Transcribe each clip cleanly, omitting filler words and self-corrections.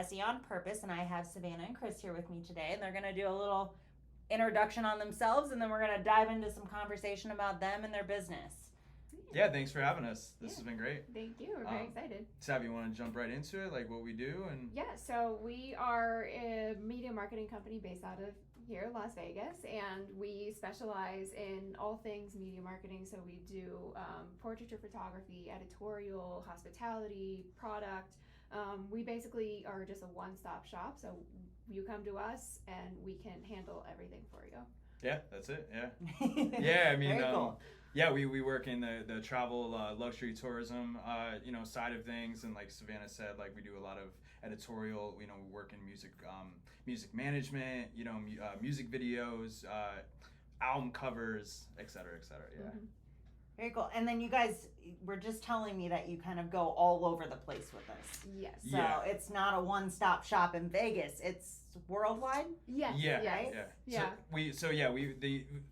Jesse on Purpose, and I have Savannah and Chris here with me today, and they're going to do a little introduction on themselves, and then we're going to dive into some conversation about them and their business. Yeah, thanks for having us. This has been great. Thank you. We're very excited. Sav, you want to jump right into it, like what we do? So we are a media marketing company based out of here, Las Vegas, and we specialize in all things media marketing. So we do portraiture photography, editorial, hospitality, product. We basically are just a one-stop shop. So you come to us and we can handle everything for you. Yeah, that's it. Yeah. Yeah, I mean, Very cool. Yeah, we work in the travel, luxury tourism, side of things, and like Savannah said, like we do a lot of editorial. We work in music management, music videos, album covers, et cetera, et cetera. Yeah. Mm-hmm. Very cool. And then you guys were just telling me that you kind of go all over the place with this. Yes. So it's not a one-stop shop in Vegas. It's worldwide. Yes. Yeah. Yes. Yeah. Yeah.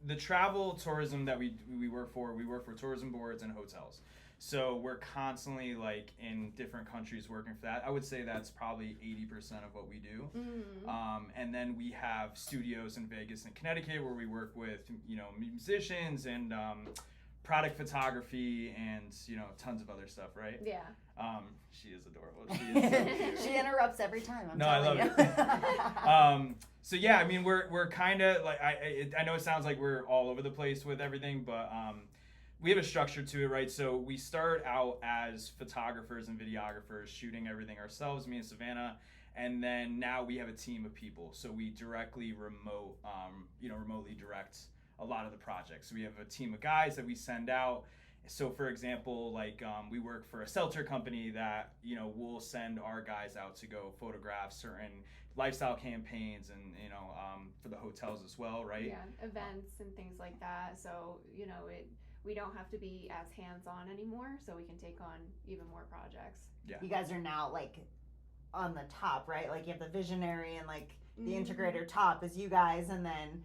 The travel tourism that we work for tourism boards and hotels. So we're constantly like in different countries working for that. I would say that's probably 80% of what we do. Mm-hmm. And then we have studios in Vegas and Connecticut where we work with musicians and product photography and tons of other stuff, right? Yeah. She is adorable. She is so cute. She interrupts every time. I love it. So yeah, I mean we're kind of like I know it sounds like we're all over the place with everything, but we have a structure to it, right? So we start out as photographers and videographers shooting everything ourselves, me and Savannah, and then now we have a team of people. So we directly remotely direct a lot of the projects. So we have a team of guys that we send out. So for example, like we work for a seltzer company that we'll send our guys out to go photograph certain lifestyle campaigns and for the hotels as well, right? Yeah, events and things like that. So we don't have to be as hands-on anymore, so we can take on even more projects. Yeah. You guys are now like on the top, right? Like you have the visionary and like the integrator top is you guys, and then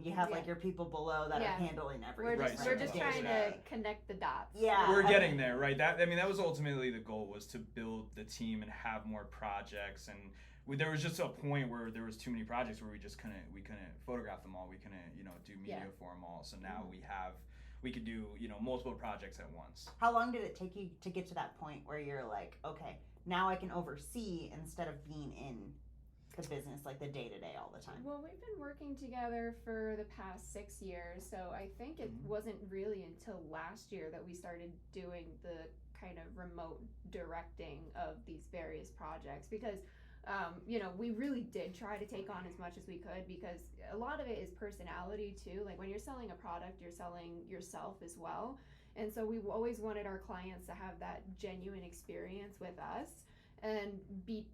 you have like your people below that are handling everything. We're just trying to connect the dots. Yeah, we're getting there, right? That was ultimately the goal, was to build the team and have more projects. And there was just a point where there was too many projects where we couldn't photograph them all. We couldn't do media for them all. So now we could do multiple projects at once. How long did it take you to get to that point where you're like, okay, now I can oversee instead of being in the business like the day-to-day all the time? Well, we've been working together for the past 6 years, so I think it wasn't really until last year that we started doing the kind of remote directing of these various projects, because we really did try to take on as much as we could, because a lot of it is personality too. Like when you're selling a product, you're selling yourself as well. And so we always wanted our clients to have that genuine experience with us and be,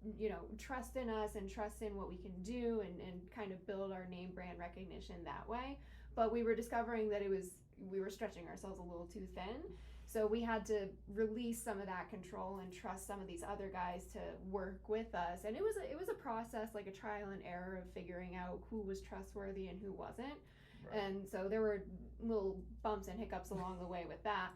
trust in us and trust in what we can do and kind of build our name brand recognition that way. But we were discovering that we were stretching ourselves a little too thin. So we had to release some of that control and trust some of these other guys to work with us. And it was a process, like a trial and error of figuring out who was trustworthy and who wasn't. Right. And so there were little bumps and hiccups along the way with that.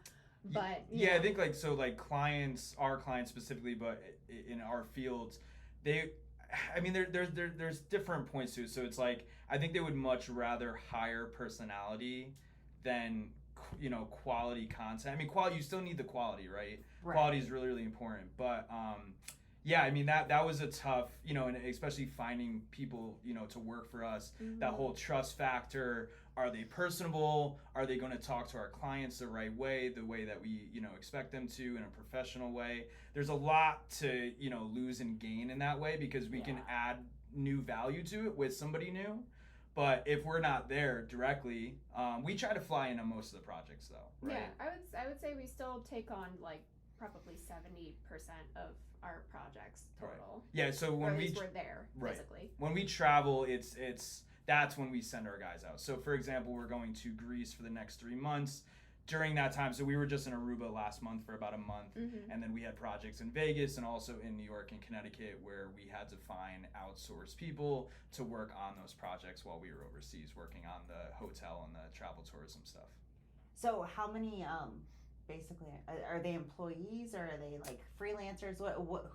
But I think our clients specifically, but in our fields, there's different points to it. So it's like, I think they would much rather hire personality than quality content. I mean, quality, you still need the quality, right? Quality is really, really important. But that was a tough, and especially finding people, to work for us. Mm-hmm. That whole trust factor. Are they personable? Are they going to talk to our clients the right way, the way that we, expect them to, in a professional way? There's a lot to, lose and gain in that way, because we can add new value to it with somebody new. But if we're not there directly, we try to fly into most of the projects, though, right? Yeah, I would say we still take on like probably 70% of our projects total. Right. Yeah, so when we're there physically. When we travel, that's when we send our guys out. So for example, we're going to Greece for the next 3 months. During that time, so we were just in Aruba last month for about a month, and then we had projects in Vegas and also in New York and Connecticut where we had to find outsourced people to work on those projects while we were overseas working on the hotel and the travel tourism stuff. So how many basically, are they employees or are they like freelancers?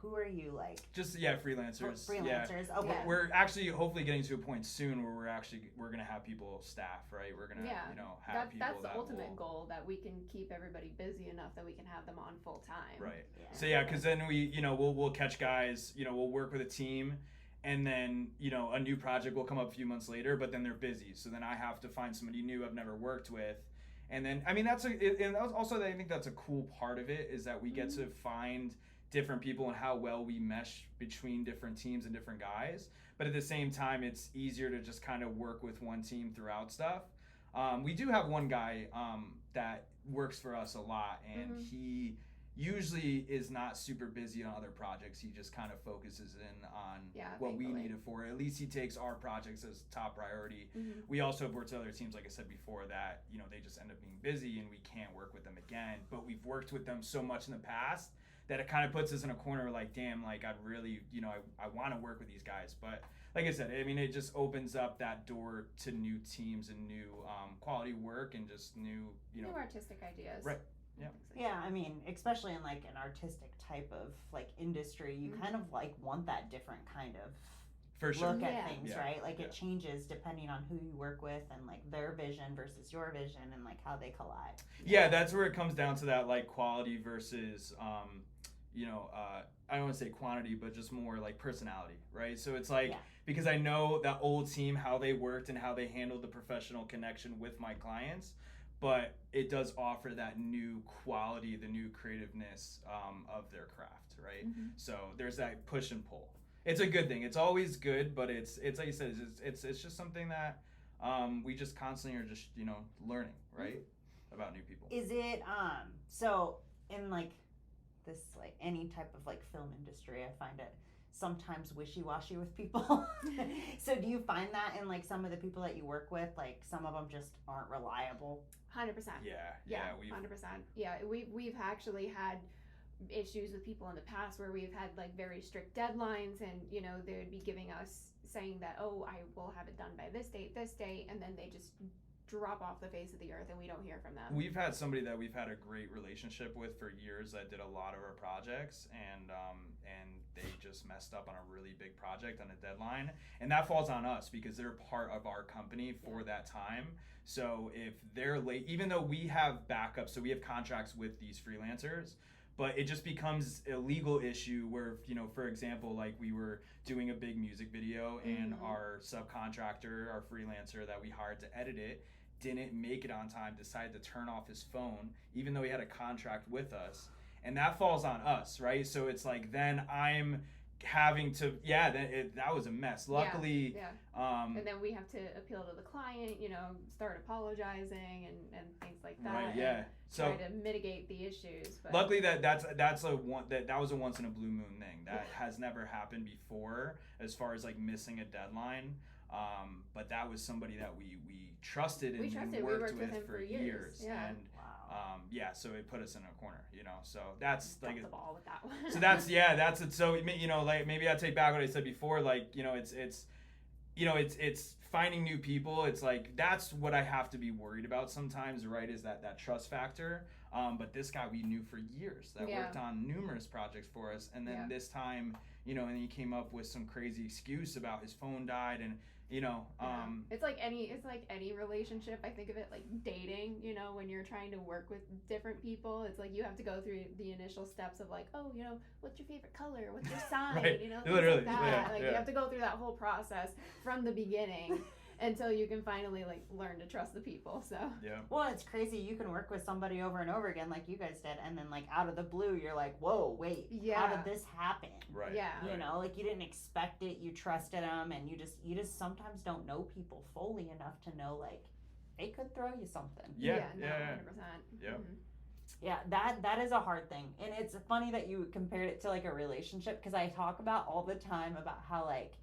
Who are you like? Just freelancers. Freelancers. Yeah. Okay. We're actually hopefully getting to a point soon where we're gonna have people staff, right? We're gonna have people. That's the ultimate goal, that we can keep everybody busy enough that we can have them on full time. Right. Yeah. So because then we'll catch guys. We'll work with a team. And then, a new project will come up a few months later, but then they're busy. So then I have to find somebody new I've never worked with. And then, I mean, I think that's a cool part of it, is that we get to find different people and how well we mesh between different teams and different guys. But at the same time, it's easier to just kind of work with one team throughout stuff. We do have one guy that works for us a lot, and he usually is not super busy on other projects. He just kind of focuses in on what we need it for. At least he takes our projects as top priority. We also have worked with other teams, like I said before, that they just end up being busy and we can't work with them again. But we've worked with them so much in the past that it kind of puts us in a corner like, damn, like I'd really, I want to work with these guys. But like I said, I mean, it just opens up that door to new teams and new quality work and just new artistic ideas. Right. Yeah, I mean, especially in like an artistic type of like industry, you kind of like want that different kind of look at things, right? Like it changes depending on who you work with and like their vision versus your vision and like how they collide. Yeah, that's where it comes down to that like quality versus I don't want to say quantity, but just more like personality, right? So it's like, because I know that old team, how they worked and how they handled the professional connection with my clients, but it does offer that new quality, the new creativeness of their craft, right? So there's that push and pull. It's a good thing. It's always good, but it's like you said, it's just something that we just constantly are just learning, right, about new people. Is it so in like this like any type of like film industry, I find it sometimes wishy-washy with people. So do you find that in like some of the people that you work with, like some of them just aren't reliable? 100%. Yeah, 100%. Yeah, we've actually had issues with people in the past where we've had like very strict deadlines, and they would be giving us saying that, oh, I will have it done by this date, and then they just drop off the face of the earth and we don't hear from them. We've had somebody that we've had a great relationship with for years that did a lot of our projects, and they just messed up on a really big project on a deadline, and that falls on us because they're part of our company for that time. So if they're late, even though we have backups, so we have contracts with these freelancers, but it just becomes a legal issue where, for example, like we were doing a big music video and our subcontractor, our freelancer that we hired to edit it, didn't make it on time, decided to turn off his phone, even though he had a contract with us. And that falls on us, right? So it's like, then I'm having to, that was a mess. Luckily, and then we have to appeal to the client, start apologizing and things like that. Right, yeah. So try to mitigate the issues. But luckily that was a once in a blue moon thing. That has never happened before as far as like missing a deadline. But that was somebody that we trusted and we worked with him for years. Yeah. And so it put us in a corner, so that's like the ball with that one. So that's it. So like maybe I take back what I said before, like it's finding new people. It's like that's what I have to be worried about sometimes, right? Is that trust factor. But this guy we knew for years that worked on numerous projects for us, and then this time, and he came up with some crazy excuse about his phone died, and it's like any relationship. I think of it like dating, when you're trying to work with different people, it's like you have to go through the initial steps of like, oh, what's your favorite color, what's your sign, right. Literally, like that. You have to go through that whole process from the beginning until you can finally like learn to trust the people. So well, it's crazy. You can work with somebody over and over again like you guys did, and then like out of the blue you're like, whoa, wait, how did this happen? Right. Yeah. Like you didn't expect it, you trusted them, and you just sometimes don't know people fully enough to know like they could throw you something. 100%. Yeah, that is a hard thing. And it's funny that you compared it to like a relationship, because I talk about all the time about how like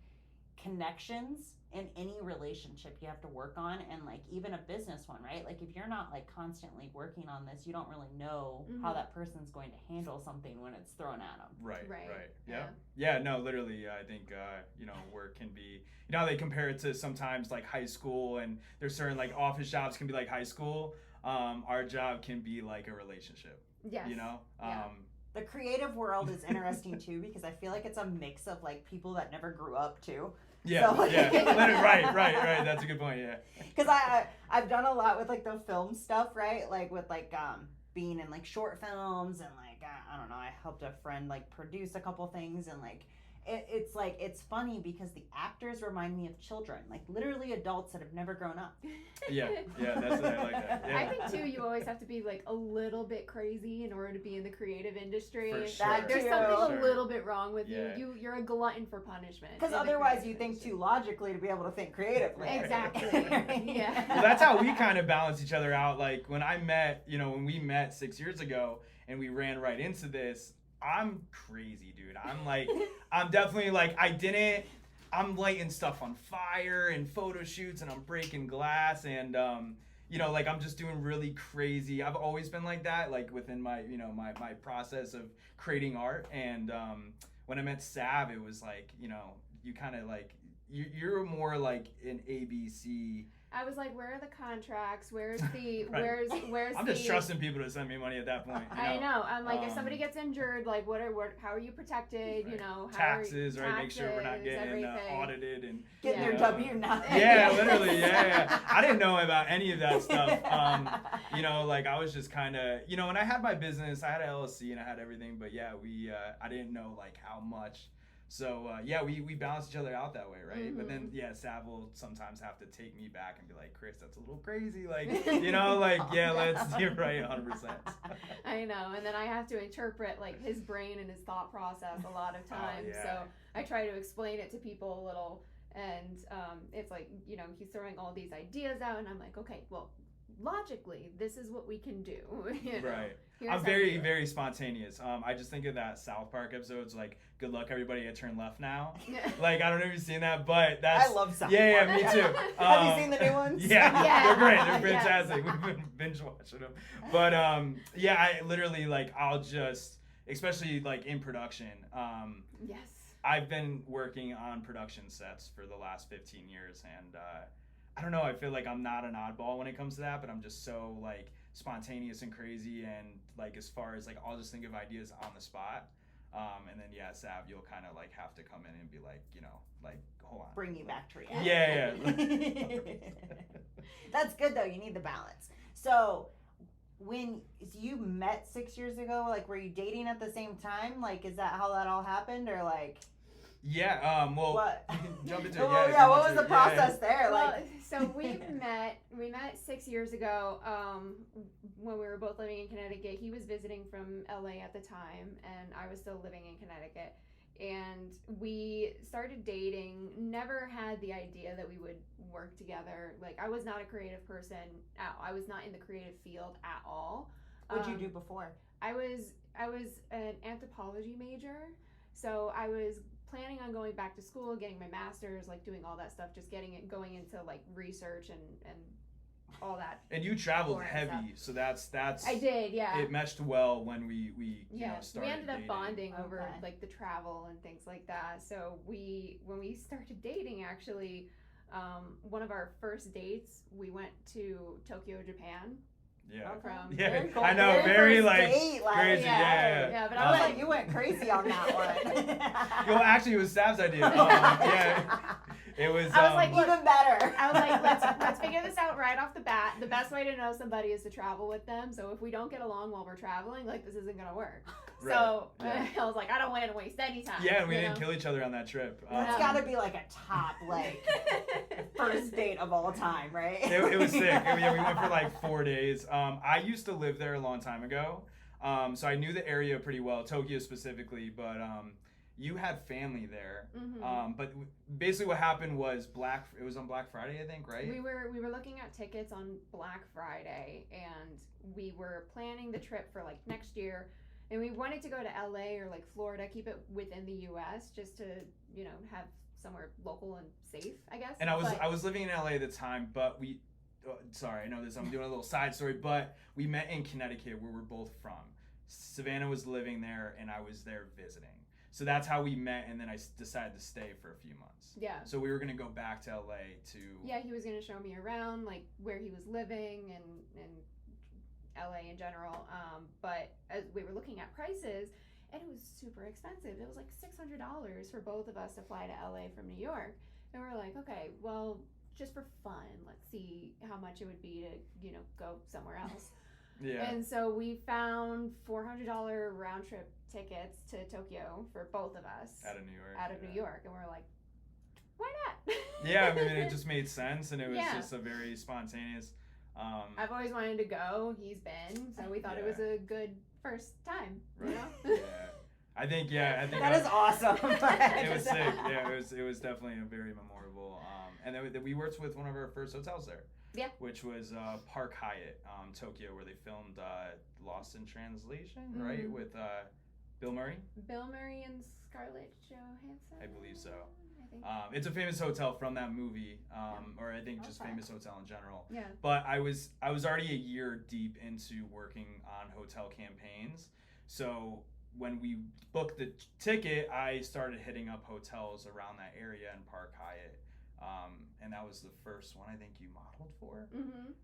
connections in any relationship you have to work on, and like even a business one, right? Like if you're not like constantly working on this, you don't really know how that person's going to handle something when it's thrown at them. Right. Yeah, no, literally, I think work can be, how they compare it to sometimes like high school, and there's certain like office jobs can be like high school. our job can be like a relationship. Yes. You know. Yeah. The creative world is interesting too because I feel like it's a mix of like people that never grew up too. Yeah, So, yeah, right. That's a good point. Yeah. Because I've done a lot with like the film stuff, right? Like with like being in like short films and like I don't know. I helped a friend like produce a couple things and like it's like it's funny because the actors remind me of children, like literally adults that have never grown up. Yeah, that's I like that. Yeah. I think too, you always have to be like a little bit crazy in order to be in the creative industry. For sure. Like, there's Too. something a little bit wrong with Yeah. you're a glutton for punishment. Because in the otherwise creative you think industry. too logically to be able to think creatively. Exactly. Yeah. Well, that's how we kind of balance each other out. Like when we met 6 years ago and we ran right into this, I'm crazy, dude. I'm definitely like, I'm lighting stuff on fire and photo shoots and I'm breaking glass and, like I'm just doing really crazy. I've always been like that, like within my, my process of creating art. And when I met Sav, it was like, you kind of like, you're more like an ABC. I was like, where are the contracts? Where's the Right. where's I'm the just trusting people to send me money at that point. I know. I'm like, if somebody gets injured, like, how are you protected? Right. You know, Taxes, right? Make sure we're not getting everything. audited and Getting their Yeah. W-9. Yeah, literally, yeah. I didn't know about any of that stuff. Like I was just kind of, when I had my business, I had an LLC and I had everything, but yeah, I didn't know like how much. So we balance each other out that way, right? Mm-hmm. But then Sav will sometimes have to take me back and be like, Chris, that's a little crazy, like you're right, 100%. I know, and then I have to interpret like his brain and his thought process a lot of times. yeah. So I try to explain it to people a little, and it's like he's throwing all these ideas out, and I'm like, okay, well, logically, this is what we can do. Right. Here's I'm how very, we do it. very spontaneous. I just think of that South Park episodes like, good luck everybody, I turn left now. Like, I don't know if you've seen that, but that's... I love South Yeah, Park. me too. Have you seen the new ones? Yeah, Yeah. they're great. They're Yes. fantastic. We've been binge watching them. But, I literally, like, I'll just... Especially, like, in production. Yes. I've been working on production sets for the last 15 years, and I don't know, I feel like I'm not an oddball when it comes to that, but I'm just so, like, spontaneous and crazy, and, like, as far as, like, I'll just think of ideas on the spot. And then, Sav, you'll kind of, like, have to come in and be like, like, hold on. Bring you back to reality. Yeah. That's good, though. You need the balance. So, when you met 6 years ago, like, were you dating at the same time? Like, is that how that all happened, or, like... Yeah, well, What? you can jump into Well, it. yeah, what was the process there? Well, Like, so we met 6 years ago when we were both living in Connecticut. He was visiting from LA at the time, and I was still living in Connecticut. And we started dating, never had the idea that we would work together. Like, I was not a creative person. I was not in the creative field at all. what'd you do before? I was an anthropology major, so I was planning on going back to school, getting my master's, like doing all that stuff, just going into like research and all that. And you traveled Boring heavy, so that's. I did, yeah. It meshed well when we started we ended up dating. bonding over Okay. like the travel and things like that. So when we started dating, actually, one of our first dates, we went to Tokyo, Japan. Yeah. From Yeah, Very cool. I know, very first like date, crazy, yeah. Yeah, but You I was went, like, you went crazy on that one. Well, actually, it was Sav's idea. Yeah, it was. I was like, even better. I was like, let's figure this out right off the bat. The best way to know somebody is to travel with them. So if we don't get along while we're traveling, like this isn't gonna work. Right, So yeah. I was like, I don't want to waste any time. Yeah, and we you didn't know? kill each other on that trip. That's got to be like a top like first date of all time, right? It was sick. Yeah, we went for like 4 days. I used to live there a long time ago, so I knew the area pretty well, Tokyo specifically. But you had family there. Mm-hmm. But basically, what happened was it was on Black Friday, I think, right? We were looking at tickets on Black Friday, and we were planning the trip for like next year. And we wanted to go to LA or like Florida, keep it within the US just to, have somewhere local and safe, I guess. And I was living in LA at the time, but sorry, I know this, I'm doing a little side story, but we met in Connecticut where we're both from. Savannah was living there and I was there visiting. So that's how we met, and then I decided to stay for a few months. Yeah. So we were going to go back to LA to... Yeah, he was going to show me around, like where he was living and LA in general. But as we were looking at prices, and it was super expensive. It was like $600 for both of us to fly to LA from New York. And we're like, okay, well, just for fun, let's see how much it would be to, go somewhere else. Yeah. And so we found $400 round trip tickets to Tokyo for both of us. Out of New York. New York. And we're like, why not? Yeah, I mean, it just made sense, and it was Yeah. just a very spontaneous. I've always wanted to go. He's been, so we thought it was a good first time. Right. You know? Yeah. I think that is awesome. It was sick. Yeah, it was definitely a very memorable. And then we worked with one of our first hotels there. Yeah. Which was Park Hyatt, Tokyo, where they filmed Lost in Translation, right? With Bill Murray. Bill Murray and Scarlett Johansson. I believe so. I think. It's a famous hotel from that movie, or I think just famous hotel in general. Yeah. But I was already a year deep into working on hotel campaigns, so when we booked the ticket, I started hitting up hotels around that area in Park Hyatt, and that was the first one I think you modeled for.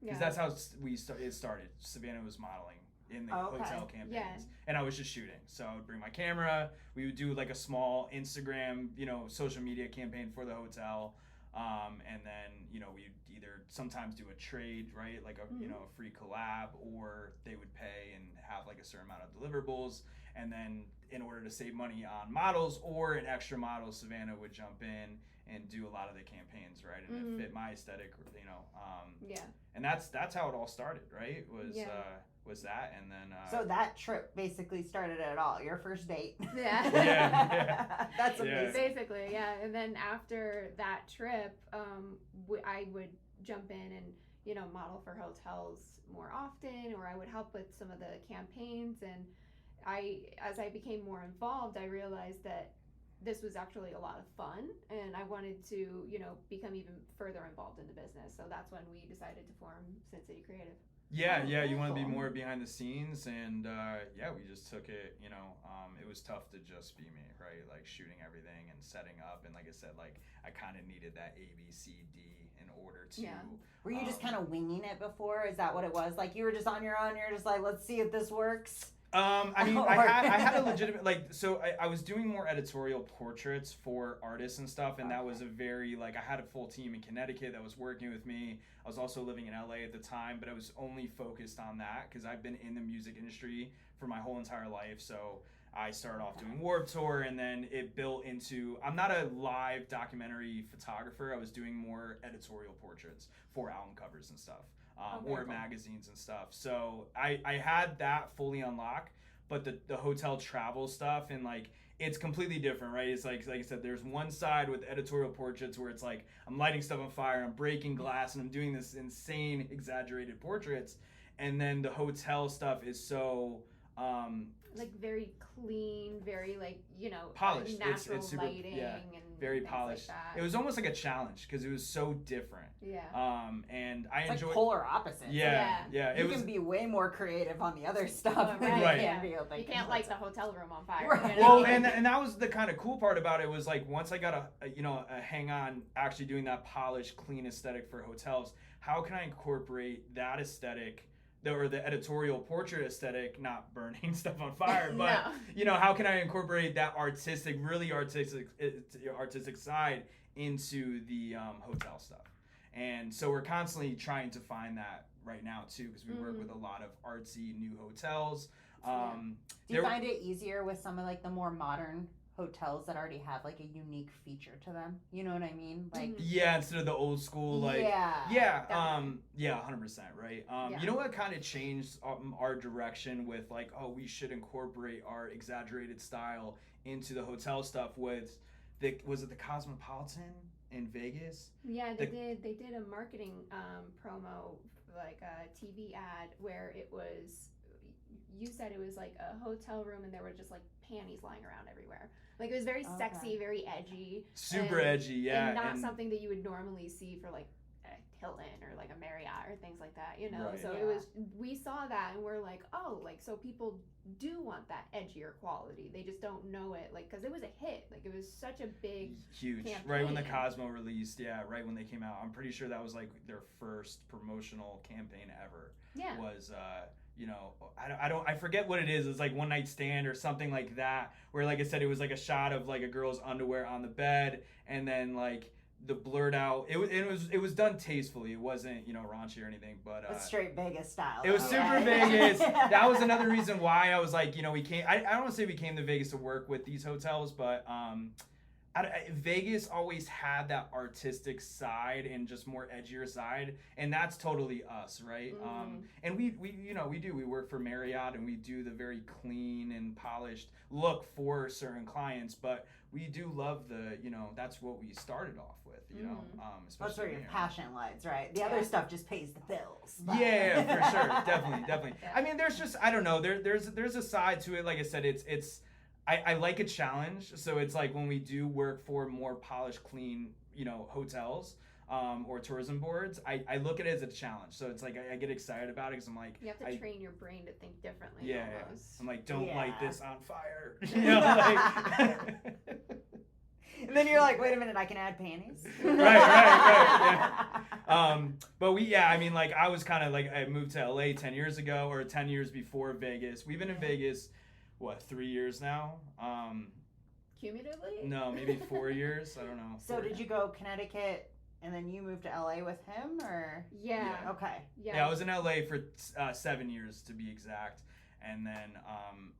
Because that's how it started. Savannah was modeling in the hotel campaigns, and I was just shooting. So I would bring my camera. We would do like a small Instagram, social media campaign for the hotel, and then we'd either sometimes do a trade, right, like a a free collab, or they would pay and have like a certain amount of deliverables, and then in order to save money on models or an extra model, Savannah would jump in and do a lot of the campaigns, right, and it fit my aesthetic, and that's how it all started, right? Was that, and then so that trip basically started it all, your first date. Yeah. That's amazing. Basically, yeah. And then after that trip, I would jump in and model for hotels more often, or I would help with some of the campaigns. And as I became more involved, I realized that this was actually a lot of fun, and I wanted to become even further involved in the business. So that's when we decided to form Sin City Creative. Yeah, you want to be more behind the scenes, and we just took it. It was tough to just be me, right? Like shooting everything and setting up, and like I said, like I kind of needed that ABCD in order to. Yeah. Were you just kind of winging it before? Is that what it was? Like you were just on your own. You're just like, let's see if this works. I mean, I had a legitimate, I was doing more editorial portraits for artists and stuff, and that was a very, I had a full team in Connecticut that was working with me. I was also living in LA at the time, but I was only focused on that because I've been in the music industry for my whole entire life. So I started off doing Warped Tour, and then it built into, I'm not a live documentary photographer. I was doing more editorial portraits for album covers and stuff. Or magazines and stuff. So I had that fully unlocked, but the hotel travel stuff and it's completely different, right? It's like I said, there's one side with editorial portraits where it's like I'm lighting stuff on fire, I'm breaking glass, and I'm doing this insane exaggerated portraits, and then the hotel stuff is so very clean, very polished. Natural it's super, lighting and very things polished. Like that. It was almost like a challenge because it was so different. Yeah. And I it's enjoyed. Like polar opposites. Yeah. You can be way more creative on the other stuff. Right. You can't light the hotel room on fire. Right. Well, and that was the kind of cool part about it was once I got a hang on actually doing that polished, clean aesthetic for hotels. How can I incorporate that aesthetic? Or the editorial portrait aesthetic, not burning stuff on fire, but how can I incorporate that really artistic side into the hotel stuff? And so we're constantly trying to find that right now too, because we work with a lot of artsy new hotels. Do you find it easier with some of the more modern hotels that already have a unique feature to them? You know what I mean? Instead of the old school 100%, right? You know what kind of changed our direction with we should incorporate our exaggerated style into the hotel stuff was it the Cosmopolitan in Vegas? Yeah, they did a marketing promo, a TV ad where it was, you said it was a hotel room and there were just panties lying around everywhere. It was very sexy, very edgy. Super edgy, yeah. And not something that you would normally see for a Hilton or a Marriott or or things like that, you know. Right. So it was, we saw that and we're like, oh, like, so people do want that edgier quality. They just don't know it, like, because it was a hit. Like, it was such a big, huge campaign. Right when the Cosmo released, right when they came out, I'm pretty sure that was like their first promotional campaign ever. Yeah. Was you know, I forget what it is. It's like One Night Stand or something like that, where, like I said, it was like a shot of like a girl's underwear on the bed, and then like the blurred out. It was done tastefully. It wasn't, you know, raunchy or anything, but it's straight Vegas style. It was super Vegas. That was another reason why I was like, you know, we came. I don't want to say we came to Vegas to work with these hotels, but Vegas always had that artistic side and just more edgier side, and that's totally us, right? And we you know, we work for Marriott, and we do the very clean and polished look for certain clients, but we do love the, you know, that's what we started off with, you know. That's where your passion lies, right? The other stuff just pays the bills. But. Yeah, for sure, definitely. Yeah. I mean, there's just, I don't know, there's a side to it. Like I said, it's I like a challenge, so it's like when we do work for more polished, clean, you know, hotels or tourism boards, I look at it as a challenge. So it's like I get excited about it because I'm like, you have to train your brain to think differently. Yeah, almost. I'm like, don't light this on fire. You know, like. And then you're like, wait a minute, I can add panties. Right. Yeah. But I mean, like, I was kind of like, I moved to LA 10 years ago, or 10 years before Vegas. We've been in Vegas. What, 3 years now? Cumulatively? No, maybe 4 years. I don't know. So did you go Connecticut and then you moved to LA with him, or? Yeah. Okay. Yeah, I was in LA for 7 years to be exact, and then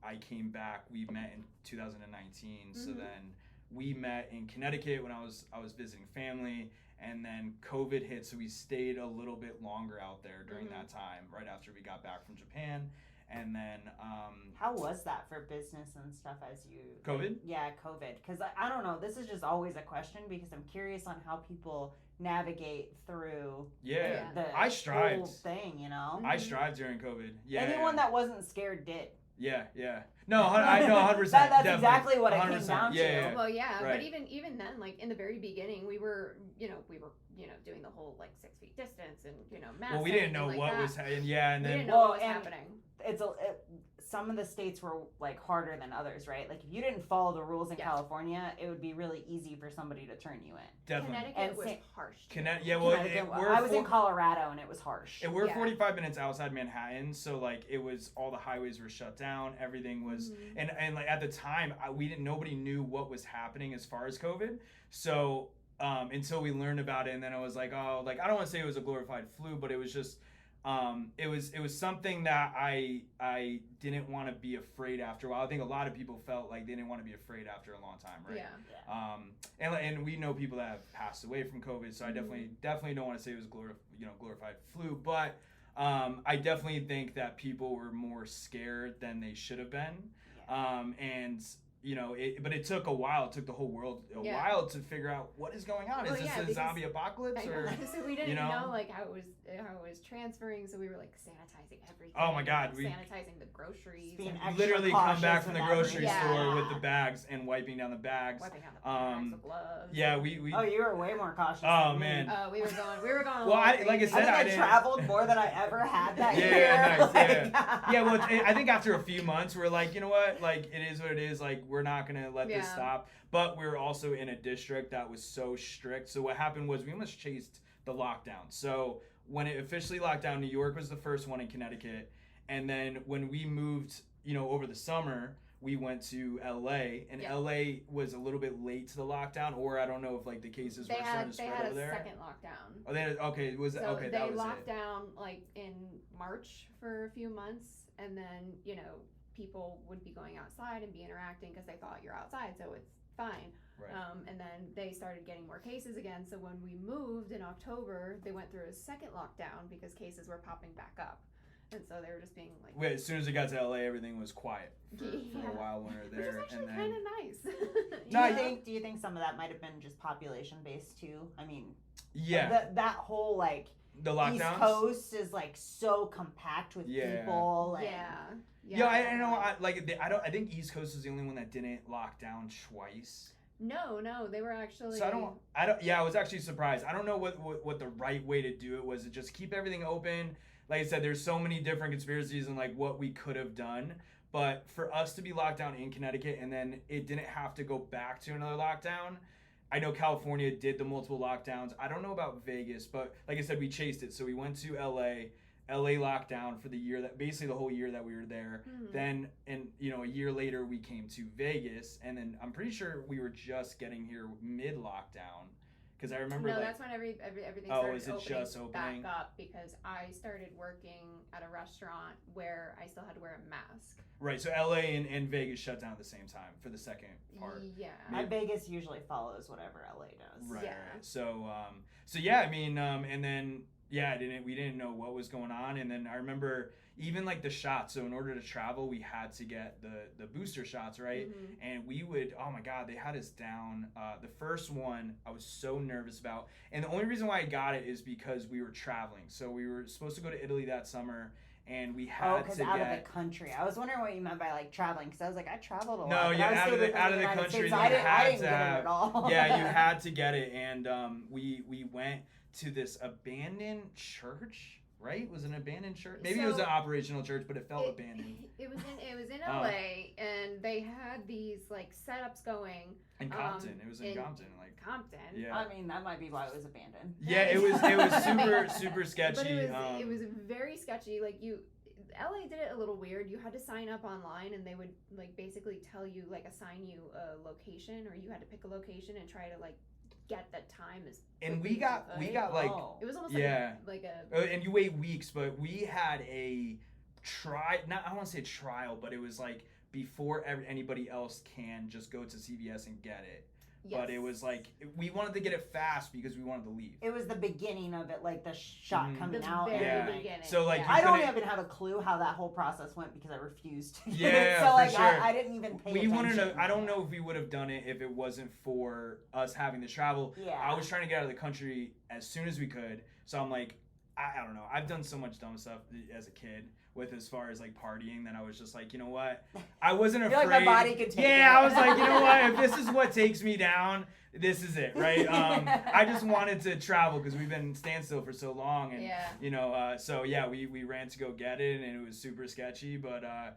I came back. We met in 2019. So then we met in Connecticut when I was visiting family, and then COVID hit, so we stayed a little bit longer out there during that time, right after we got back from Japan. And then how was that for business and stuff as you COVID? Yeah, COVID, because I don't know, this is just always a question because I'm curious on how people navigate through the I strived whole thing, you know. I strived during COVID. Anyone that wasn't scared did. No, I know 100%. That's exactly what it came down to. Well, yeah, right. But even then, like in the very beginning, we were doing the whole like 6 feet distance and masks. Well, we didn't know what was happening. Yeah, and then we didn't know what was happening. Some of the states were like harder than others, right? Like if you didn't follow the rules in California, it would be really easy for somebody to turn you in. Definitely. Connecticut was harsh. I was in Colorado and it was harsh. And we're 45 minutes outside Manhattan, so like it was, all the highways were shut down. Everything was, and like at the time, nobody knew what was happening as far as COVID. So until we learned about it, and then I was like, oh, like I don't want to say it was a glorified flu, but it was just. It was something that I didn't want to be afraid after a while. I think a lot of people felt like they didn't want to be afraid after a long time, right? Yeah. And we know people that have passed away from COVID, so I definitely don't want to say it was glorified flu, but I definitely think that people were more scared than they should have been, and. But it took a while. It took the whole world a while to figure out what is going on. Is this a zombie apocalypse, or so we didn't know like how it was transferring. So we were like sanitizing everything. Oh my God, sanitizing the groceries. Literally come back from the grocery store with the bags and wiping down the bags. Wiping down the bags with gloves. Yeah, we. Oh, you were way more cautious. Oh man. We were going. Well, like I said, I traveled more than I ever had that year. Yeah, nice. Yeah. Well, I think after a few months, we're like, you know what? Like, it is what it is. Like, we're not gonna let this stop. But we're also in a district that was so strict. So what happened was we almost chased the lockdown. So when it officially locked down, New York was the first one in Connecticut, and then when we moved, over the summer, we went to LA, and LA was a little bit late to the lockdown, or I don't know if like the cases were starting to spread over there. They had a second lockdown. Oh, they had, okay. Was so okay? That was it. They locked down like in March for a few months, and then people would be going outside and be interacting because they thought you're outside, so it's fine. Right. And then they started getting more cases again. So when we moved in October, they went through a second lockdown because cases were popping back up. And so they were just being like... Wait, as soon as we got to LA, everything was quiet for a while when we were there. Which was actually kind of nice. Do you think some of that might have been just population based too? I mean... Yeah. That whole like... The lockdowns? East Coast is like so compact with people. And, Yeah, I know. I think East Coast is the only one that didn't lock down twice. No, they were actually. So I was actually surprised. I don't know what the right way to do it was, to just keep everything open. Like I said, there's so many different conspiracies and like what we could have done. But for us to be locked down in Connecticut and then it didn't have to go back to another lockdown. I know California did the multiple lockdowns. I don't know about Vegas, but like I said, we chased it. So we went to LA. LA lockdown for the year, that basically the whole year that we were there. Then, and a year later we came to Vegas, and then I'm pretty sure we were just getting here mid lockdown, because I remember. No, that's when everything started is it just opening back up, because I started working at a restaurant where I still had to wear a mask. Right, so LA and Vegas shut down at the same time for the second part. Yeah, Vegas usually follows whatever LA does. Right, yeah. Right. So yeah, I mean, and then. Yeah, we didn't know what was going on, and then I remember even like the shots. So in order to travel, we had to get the booster shots, right? And we would, oh my God, they had us down. The first one I was so nervous about, and the only reason why I got it is because we were traveling. So we were supposed to go to Italy that summer, and we had because to out get of the country. I was wondering what you meant by like traveling, because I was like, I traveled a lot. No, yeah, out of the country. I didn't get it at all. Yeah, you had to get it, and we went to this abandoned church, right? Was it an abandoned church? Maybe it was an operational church, but it felt abandoned. It was in LA, and they had these like setups going. In Compton, it was in Compton, like Compton. Yeah. I mean, that might be why it was abandoned. Yeah, it was super sketchy. But it was very sketchy. Like LA did it a little weird. You had to sign up online, and they would like basically tell you, like, assign you a location, or you had to pick a location and try to like get that time as and we got like it was almost like a and you wait weeks, but we had a I don't want to say trial, but it was like before anybody else can just go to CVS and get it. Yes. But it was like we wanted to get it fast because we wanted to leave. It was the beginning of it, like the shot coming out. Very beginning. So like I don't even have a clue how that whole process went because I refused to. Yeah, so like for sure. I didn't even pay attention. Wanted to. I don't know if we would have done it if it wasn't for us having to travel. Yeah. I was trying to get out of the country as soon as we could. So I'm like, I don't know. I've done so much dumb stuff as a kid with as far as like partying that I was just like, you know what? I wasn't afraid. Like my body could take it. I was like, you know what? If this is what takes me down, this is it, right? I just wanted to travel because we've been standstill for so long, and so yeah, we ran to go get it, and it was super sketchy, but I'm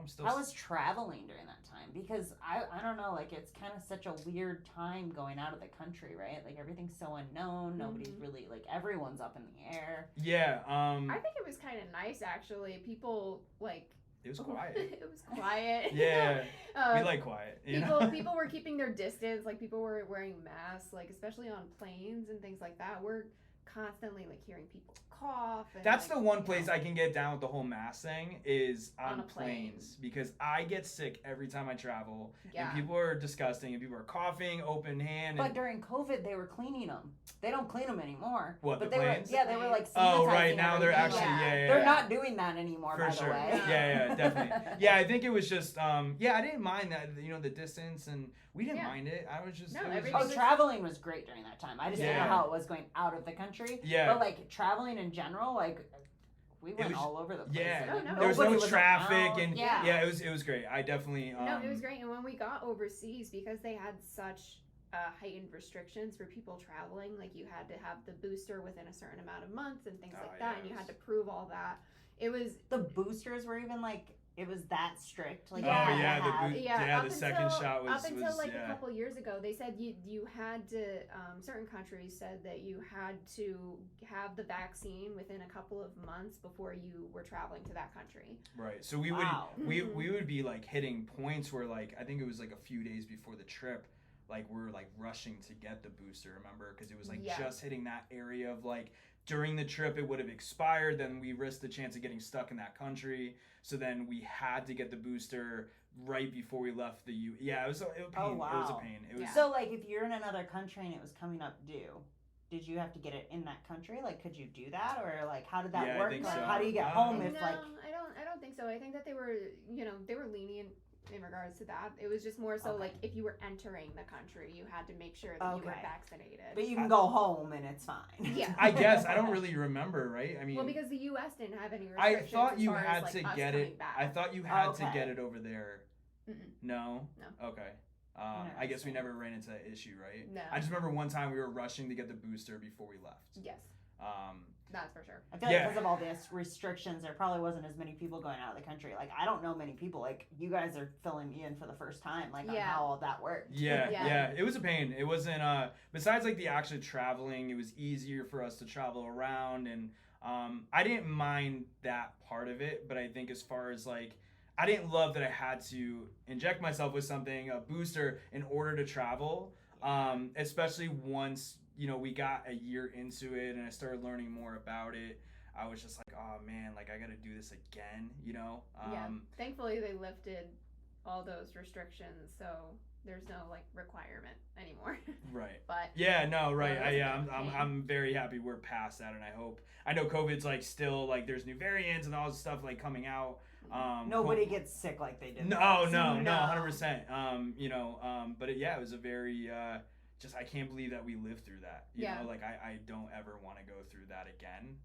still. I was traveling during that time because I don't know, like it's kind of such a weird time going out of the country, right? Like everything's so unknown. Nobody's really like everyone's up in the air. Yeah. I think it was kind of nice actually. People like. It was quiet. It was quiet. Yeah. We like quiet. People were keeping their distance. Like people were wearing masks. Like especially on planes and things like that. We're constantly like hearing people cough. And, that's the one place I can get down with the whole mask thing is on planes, because I get sick every time I travel. Yeah. And people are disgusting, and people are coughing, open hand. But during COVID, they were cleaning them. They don't clean them anymore. What, but the planes? they were like sanitizing. Oh, right, now they're everything. actually, They're not doing that anymore, for by sure. the way. Yeah, definitely. Yeah, I think it was just, I didn't mind that, the distance, and we didn't mind it. I was just, traveling was great during that time. I just didn't know how it was going out of the country. Yeah. But like traveling in general, like we went all over the place. Yeah, like, there was no traffic, and it was great. I definitely. No, it was great. And when we got overseas, because they had such heightened restrictions for people traveling, like you had to have the booster within a certain amount of months and things like that, and you had to prove all that. It was the boosters were even like. It was that strict. Like the second shot was up until a couple years ago. They said you had to. Certain countries said that you had to have the vaccine within a couple of months before you were traveling to that country. Right. So we would we would be like hitting points where like I think it was like a few days before the trip. Like we're like rushing to get the booster. Remember, because it was like just hitting that area of like. During the trip, it would have expired. Then we risked the chance of getting stuck in that country. So then we had to get the booster right before we left the U. Yeah, it was a pain. Oh, wow. It was a pain. It was So, like, if you're in another country and it was coming up due, did you have to get it in that country? Like, could you do that, or like, how did that work? I think like, so. how do you get home if no, like? I don't think so. I think that they were lenient in regards to that. It was just more so like if you were entering the country, you had to make sure that you were vaccinated. But you can go home and it's fine. Yeah. I guess I don't really remember, right? I mean, well, because the U.S. didn't have any restrictions. I thought you as far had as, to like, get it. back. I thought you had to get it over there. Mm-mm. No. No. Okay. I guess we never ran into that issue, right? No. I just remember one time we were rushing to get the booster before we left. Yes. That's for sure. I feel like because of all this restrictions, there probably wasn't as many people going out of the country. Like, I don't know many people. Like, you guys are filling me in for the first time, like, on how all that worked. Yeah. It was a pain. It wasn't, besides, like, the actual traveling, it was easier for us to travel around. And I didn't mind that part of it. But I think as far as, like, I didn't love that I had to inject myself with something, a booster, in order to travel. Especially once, you know, we got a year into it and I started learning more about it. I was just like, oh man, like I got to do this again, you know? Thankfully they lifted all those restrictions, so there's no like requirement anymore. Right. But I'm very happy we're past that, and I know COVID's like still like there's new variants and all this stuff like coming out. Nobody gets sick like they did. No, 100%. You know, but it was a very I can't believe that we lived through that. You know, like I don't ever want to go through that again.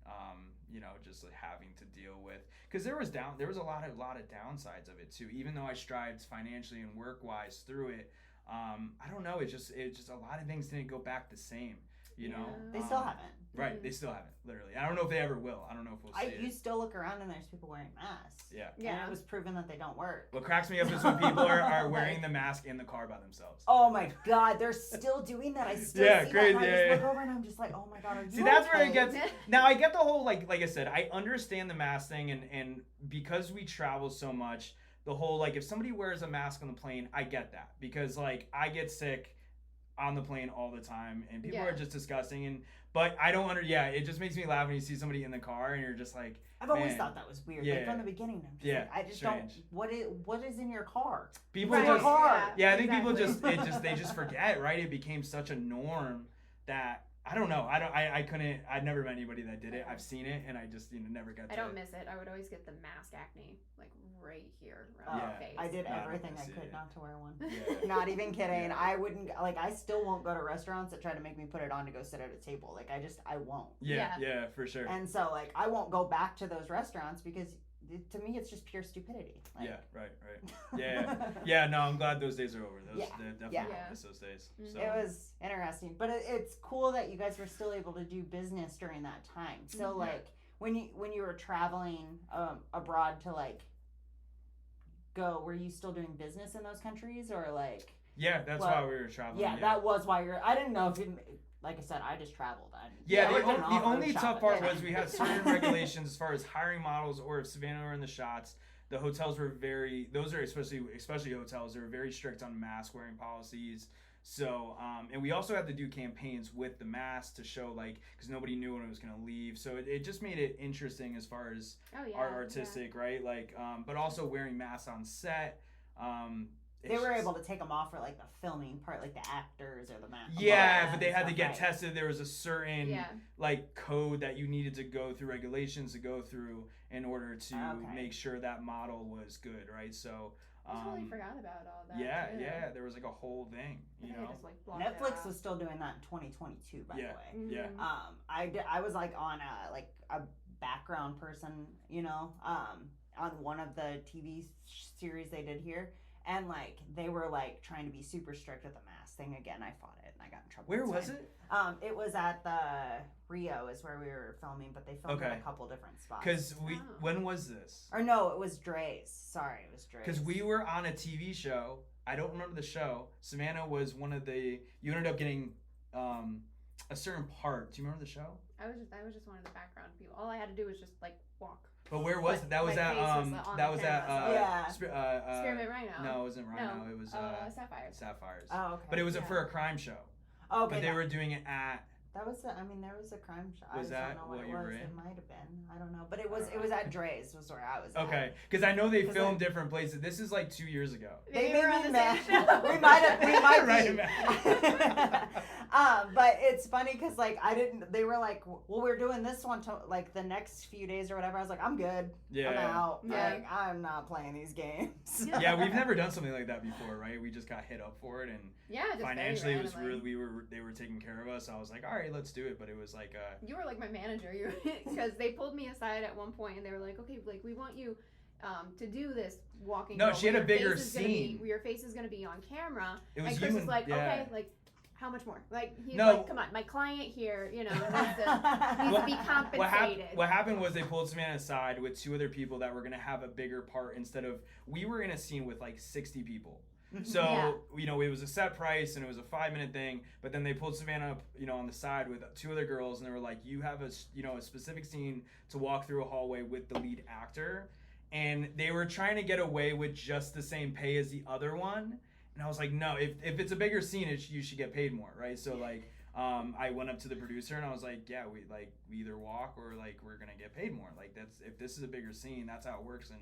You know, just like having to deal with, because there was a lot of downsides of it too. Even though I strived financially and work wise through it, I don't know. It just a lot of things didn't go back the same. You know, they still haven't. Right, they still haven't. Literally, I don't know if they ever will. I don't know if we'll see it. You still look around and there's people wearing masks. Yeah. And it was proven that they don't work. What cracks me up is when people are wearing the mask in the car by themselves. Oh my God, they're still doing that. I still see crazy. that. And I just look over and I'm just like, oh my God, are you See, that's where it gets. Now I get the whole like I said, I understand the mask thing, and because we travel so much, the whole like if somebody wears a mask on the plane, I get that, because like I get sick on the plane all the time and people are just disgusting, but I don't it just makes me laugh when you see somebody in the car and you're just like, I've always thought that was weird. Like from the beginning, I'm just like, I just strange. don't. What is in your car? People just I think people they just forget, right? It became such a norm that I don't know. I'd never met anybody that did it. I've seen it and I just never got to. I don't miss it. I would always get the mask acne like right here around my face. I did everything I could not to wear one. Yeah. Not even kidding. Yeah. I wouldn't, like, I still won't go to restaurants that try to make me put it on to go sit at a table. Like, I won't. Yeah, for sure. And so, like, I won't go back to those restaurants because to me it's just pure stupidity. Like, right. Yeah, no, I'm glad those days are over. Definitely miss those days. So. It was interesting. But it's cool that you guys were still able to do business during that time. So, like, when you were traveling abroad to, like, go, were you still doing business in those countries, or like? Yeah, that's why we were traveling. Yeah, that was why I didn't know if you, like I said, I just traveled. The only tough part was we had certain regulations as far as hiring models, or if Savannah were in the shots. The hotels were especially hotels, they were very strict on mask wearing policies. So, and we also had to do campaigns with the mask to show, like, because nobody knew when it was going to leave. So it just made it interesting as far as our artistic, right? Like, but also wearing masks on set. They were able to take them off for, like, the filming part, like the actors or the mask. Yeah, but they had to get tested. There was a certain, like, code that you needed to go through, regulations to go through in order to make sure that model was good, right? So... I totally forgot about all that. Yeah, there was like a whole thing, you know. Just, like, Netflix was still doing that in 2022, by the way. Yeah. I was like on a background person, you know, on one of the TV series they did here, and like they were like trying to be super strict with the mask thing. Again, I fought it and I got in trouble. Where was it? It was at the Rio is where we were filming, but they filmed at a couple different spots. Because when was this? Or no, it was Dre's. Sorry, it was Dre's. Because we were on a TV show. I don't remember the show. Savannah was one of the. You ended up getting a certain part. Do you remember the show? I was just one of the background people. All I had to do was just like walk. But where was it? That was at Spearmint Rhino. No, it wasn't Rhino. It was Sapphires. Oh, okay. But it was for a crime show. Oh, okay. But they were doing it at. That was there was a crime show. Was I don't know what it was. It might have been. I don't know. But it was at Dre's was where I was at. Okay. Because I know they filmed different places. This is like 2 years ago. They were on the same show. We might be. But it's funny because like they were like, well, we're doing this one like the next few days or whatever. I was like, I'm good. Yeah. I'm out. Yeah. Like, I'm not playing these games. Yeah, we've never done something like that before, right? We just got hit up for it, and just financially it was really they were taking care of us. So I was like, all right, let's do it. But it was like you were like my manager, because they pulled me aside at one point and they were like, okay, like we want you to do this walking. No, role she had where a your bigger face is gonna be- scene. where your face is going to be on camera. It was and Chris you is and- like, yeah. okay, like, how much more? Like, he's No. like, come on, my client here, you know, needs to be compensated. What happened was they pulled Savannah aside with 2 other people that were going to have a bigger part instead of, we were in a scene with like 60 people. So, Yeah. you know, it was a set price and it was a 5-minute thing, but then they pulled Savannah up, you know, on the side with 2 other girls and they were like, you have a specific scene to walk through a hallway with the lead actor. And they were trying to get away with just the same pay as the other one. And I was like, no, if it's a bigger scene, you should get paid more, right? So like, I went up to the producer and I was like, yeah, we either walk or like we're gonna get paid more. Like if this is a bigger scene, that's how it works in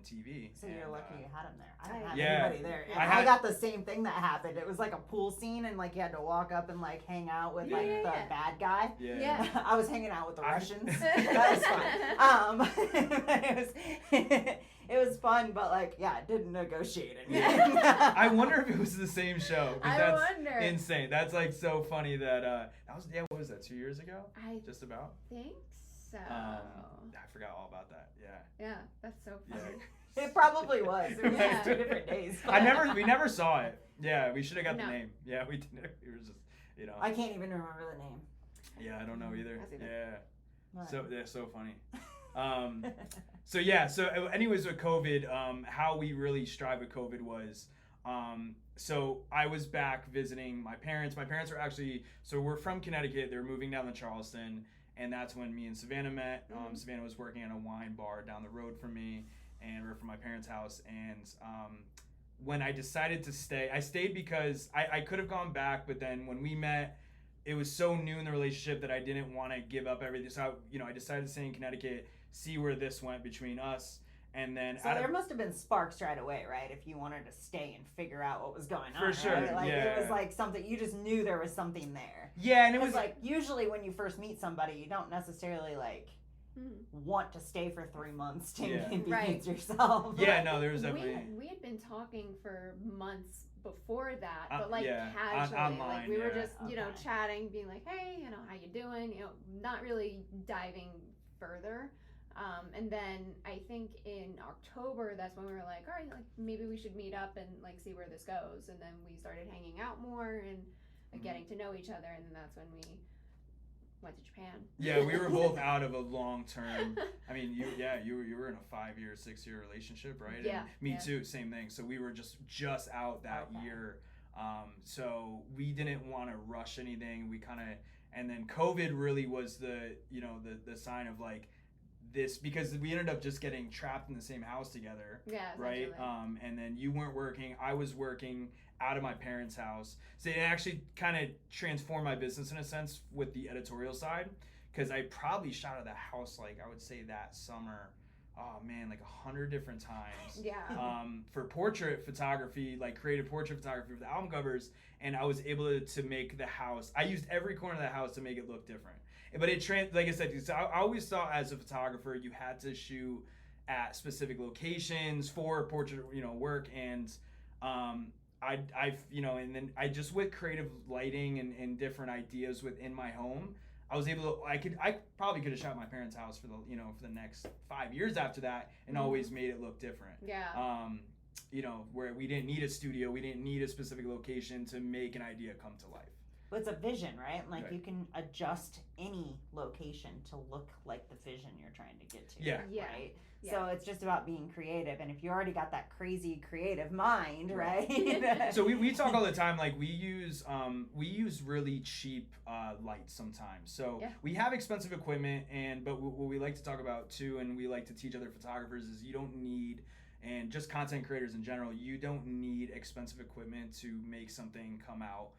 TV. So you're lucky you had him there. I didn't have Yeah. anybody there. And I I got the same thing that happened. It was like a pool scene and like you had to walk up and like hang out with like the bad guy. Yeah. I was hanging out with the Russians. That was fun. It was fun, but like, yeah, it didn't negotiate anything. I wonder if it was the same show. 'Cause I that's wonder. insane. That's like so funny that that was what was that, 2 years ago? I Just about. think so. I forgot all about that. Yeah. Yeah, that's so Yeah. funny. It probably was. It was Yeah. just 2 different days. We never saw it. Yeah, we should have got No. the name. Yeah, we didn't. It was just, I can't even remember the name. Yeah, I don't know either. That's either. Yeah. But- So they're so funny. So yeah. So anyways, with COVID, how we really strive with COVID was, so I was back visiting my parents. My parents were actually, so we're from Connecticut. They were moving down to Charleston, and that's when me and Savannah met. Savannah was working at a wine bar down the road from me, and we're from my parents' house. And when I decided to stay, I stayed because I could have gone back, but then when we met, it was so new in the relationship that I didn't want to give up everything. So I decided to stay in Connecticut, see where this went between us, and then So there must have been sparks right away, right? If you wanted to stay and figure out what was going on. For sure, right? Like yeah. it was like something you just knew there was something there. yeah, and it It was was like usually when you first meet somebody, you don't necessarily like want to stay for 3 months to Yeah. inconvenience yourself. yeah, no, there was definitely We had been talking for months before that, but yeah, casually, online, like we were yeah. just chatting, being like, hey, how you doing? Not really diving further. And then I think in October, that's when we were like, all right, like maybe we should meet up and like see where this goes. And then we started hanging out more and getting to know each other. And then that's when we went to Japan. Yeah, we were both out of a long term. I mean, you were in a 5-year, 6-year relationship, right? Yeah, And me yeah. too, same thing. So we were just out that Okay. year. So we didn't want to rush anything. We kind of, and then COVID really was the sign of like this, because we ended up just getting trapped in the same house together. Yeah, Right. essentially. And then you weren't working. I was working out of my parents' house. So it actually kind of transformed my business in a sense with the editorial side, because I probably shot at the house, like I would say that summer, oh man, like 100 different times. Yeah. For portrait photography, like creative portrait photography with album covers, and I was able to make the house. I used every corner of the house to make it look different. But like I said, I always thought as a photographer you had to shoot at specific locations for portrait, work, and and then I just with creative lighting and different ideas within my home, I was able to. I probably could have shot my parents' house for the next 5 years after that, and always made it look different. Yeah. Where we didn't need a studio, we didn't need a specific location to make an idea come to life. But it's a vision, right? Like Right. you can adjust any location to look like the vision you're trying to get to. Yeah. Yeah. Right? Yeah. So it's just about being creative. And if you already got that crazy creative mind, Right. right? So we talk all the time, like we use really cheap lights sometimes. So Yeah. we have expensive equipment, but what we like to talk about too, and we like to teach other photographers, is you don't need, and just content creators in general, you don't need expensive equipment to make something come out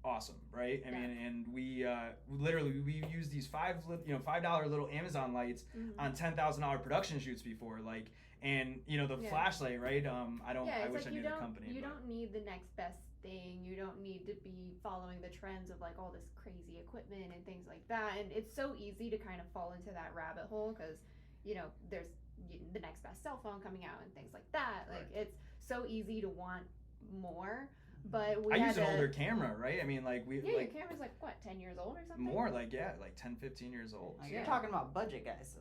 awesome, right? I mean, and we we use these $5 little Amazon lights on $10,000 production shoots before, like, and the flashlight, right? I wish I knew the company. You don't need the next best thing. You don't need to be following the trends of like all this crazy equipment and things like that. And it's so easy to kind of fall into that rabbit hole because there's the next best cell phone coming out and things like that. Like Right. it's so easy to want more. But we I had use an to- older camera, right? I mean, like we Yeah, like your camera's like what, 10 years old or something? more like 10, 15 years old. Like, so. you're talking about budget, guys.